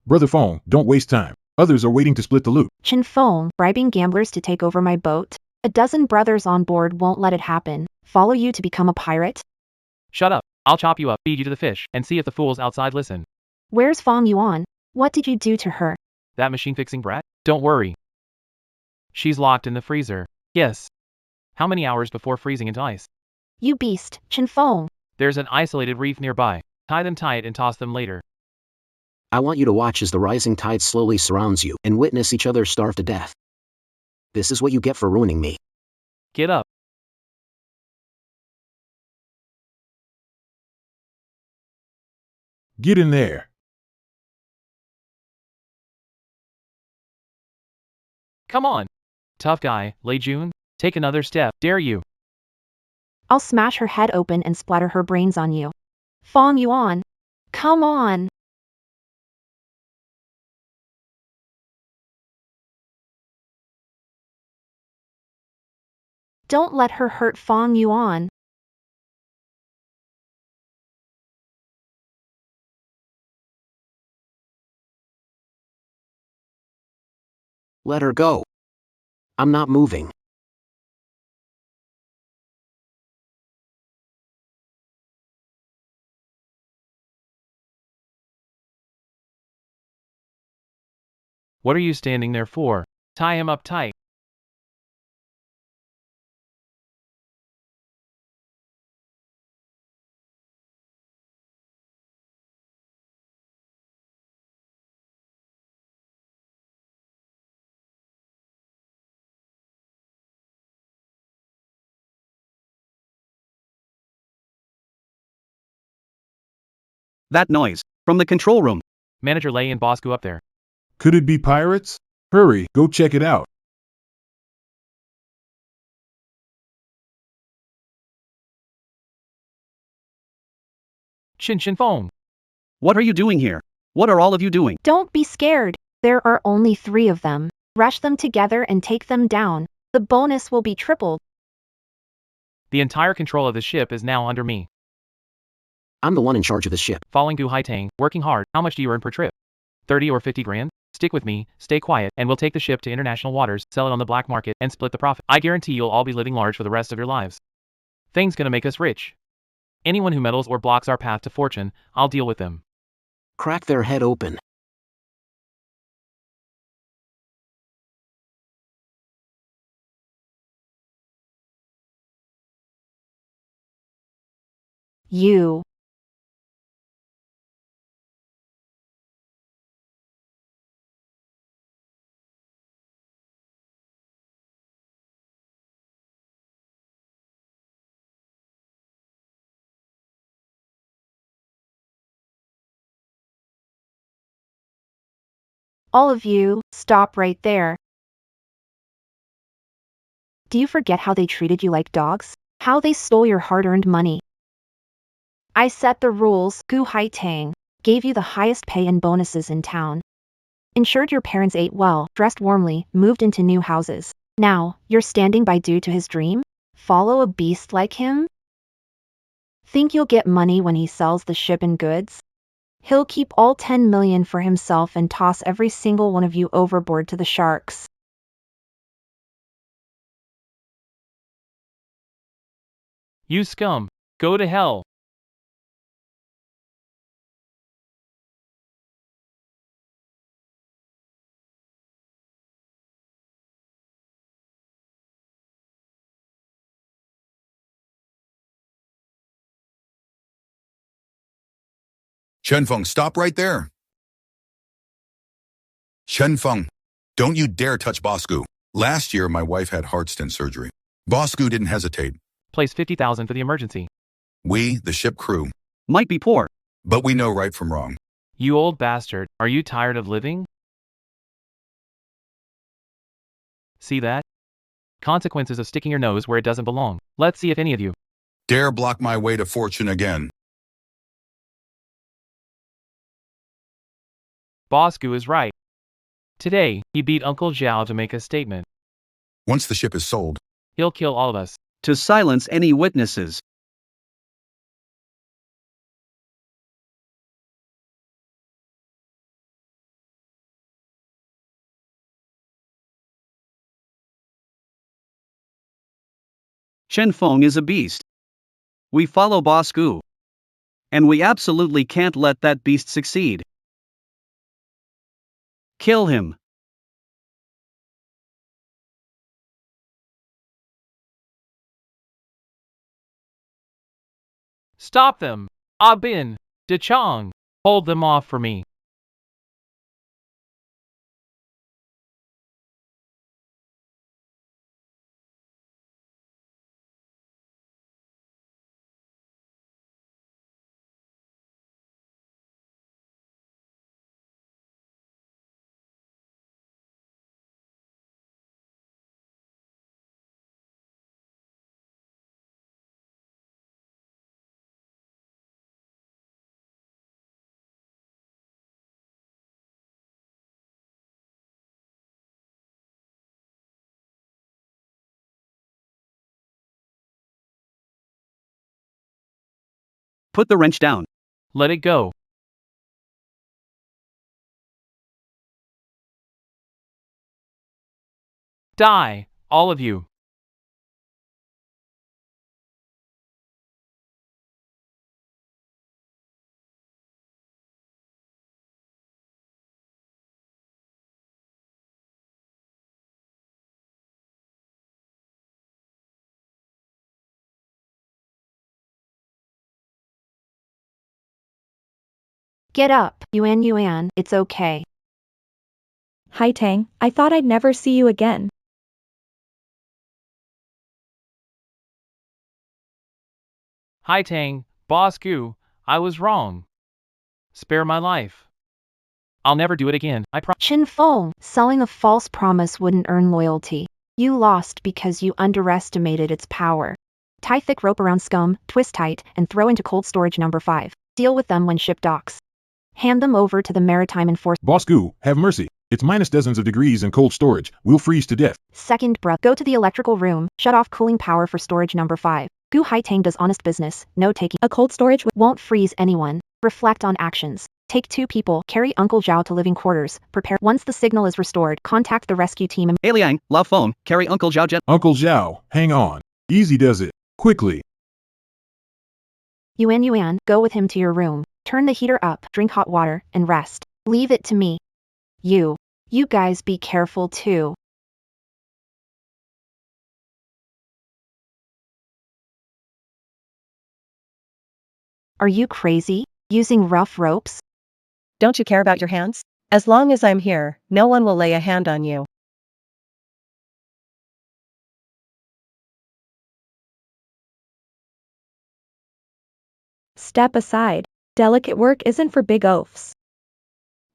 Brother Fong, don't waste time. Others are waiting to split the loot. Chin Fong, bribing gamblers to take over my boat? A dozen brothers on board won't let it happen. Follow you to become a pirate? Shut up. I'll chop you up, feed you to the fish, and see if the fools outside listen. Where's Fong Yuan? What did you do to her? That machine-fixing brat? Don't worry. She's locked in the freezer. Yes. How many hours before freezing into ice? You beast, Chin Fong. There's an isolated reef nearby. Tie them tight and toss them later. I want you to watch as the rising tide slowly surrounds you and witness each other starve to death. This is what you get for ruining me. Get up. Get in there. Come on. Tough guy, Lei Jun. Take another step, dare you. I'll smash her head open and splatter her brains on you. Fong Yuan. Come on. Don't let her hurt Fong Yuan. Let her go. I'm not moving. What are you standing there for? Tie him up tight. That noise. From the control room. Manager Lay and boss go up there. Could it be pirates? Hurry, go check it out. Chin Fong. What are you doing here? What are all of you doing? Don't be scared. There are only 3 of them. Rush them together and take them down. The bonus will be tripled. The entire control of the ship is now under me. I'm the one in charge of the ship. Following Gu Haitang, working hard. How much do you earn per trip? 30 or 50 grand? Stick with me, stay quiet, and we'll take the ship to international waters, sell it on the black market, and split the profit. I guarantee you'll all be living large for the rest of your lives. Thing's gonna make us rich. Anyone who meddles or blocks our path to fortune, I'll deal with them. Crack their head open. You. All of you, stop right there. Do you forget how they treated you like dogs? How they stole your hard-earned money? I set the rules. Gu Haitang gave you the highest pay and bonuses in town. Ensured your parents ate well, dressed warmly, moved into new houses. Now, you're standing by due to his dream? Follow a beast like him? Think you'll get money when he sells the ship and goods? He'll keep all 10 million for himself and toss every single one of you overboard to the sharks. You scum. Go to hell. Feng, stop right there. Feng, don't you dare touch Bosku. Last year, my wife had heart stent surgery. Bosku didn't hesitate. Place 50,000 for the emergency. We, the ship crew, Might be poor. but we know right from wrong. You old bastard, are you tired of living? See that? Consequences of sticking your nose where it doesn't belong. Let's see if any of you Dare block my way to fortune again. Bosku is right. Today, he beat Uncle Zhao to make a statement. Once the ship is sold, He'll kill all of us. To silence any witnesses. Feng is a beast. We follow Boss Gu. And we absolutely can't let that beast succeed. Kill him. Stop them! Ah Bin! De Chong! Hold them off for me. Put the wrench down. Let it go. Die, all of you. Get up, Yuan, it's okay. Hi Tang, I thought I'd never see you again. Hi Tang, Boss Gu, I was wrong. Spare my life. I'll never do it again, I promise. Chinfeng, selling a false promise wouldn't earn loyalty. You lost because you underestimated its power. Tie thick rope around scum, twist tight, and throw into cold storage number 5. Deal with them when ship docks. Hand them over to the maritime enforcement. Boss Goo, have mercy. It's minus dozens of degrees in cold storage. We'll freeze to death. Second bruh, go to the electrical room, shut off cooling power for storage number 5. Gu Haitang does honest business, no taking. A cold storage Won't freeze anyone. Reflect on actions. Take 2 people, carry Uncle Zhao to living quarters, prepare. Once the signal is restored, contact the rescue team. Aliang, love phone, carry Uncle Zhao Jet. Uncle Zhao, hang on. Easy does it. Quickly. Yuan, go with him to your room. Turn the heater up, drink hot water, and rest. Leave it to me. You guys be careful too. Are you crazy? Using rough ropes? Don't you care about your hands? As long as I'm here, no one will lay a hand on you. Step aside. Delicate work isn't for big oafs.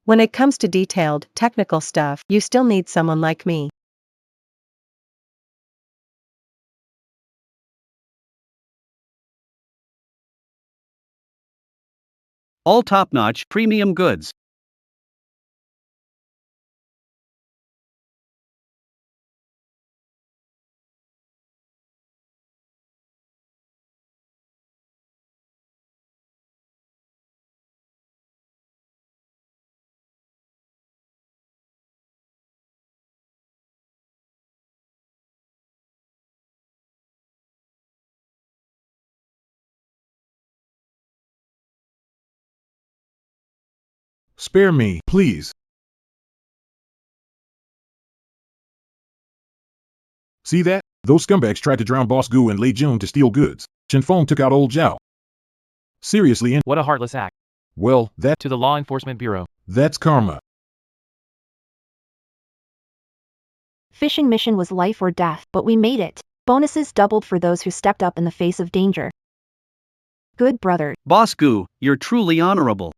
When it comes to detailed, technical stuff, you still need someone like me. All top-notch, premium goods. Spare me, please. See that? Those scumbags tried to drown Boss Goo and Lei Jun to steal goods. Chinfeng took out old Zhao. Seriously, and What a heartless act. well, To the Law Enforcement Bureau. that's karma. Fishing mission was life or death, but we made it. Bonuses doubled for those who stepped up in the face of danger. Good brother. Boss Goo, you're truly honorable.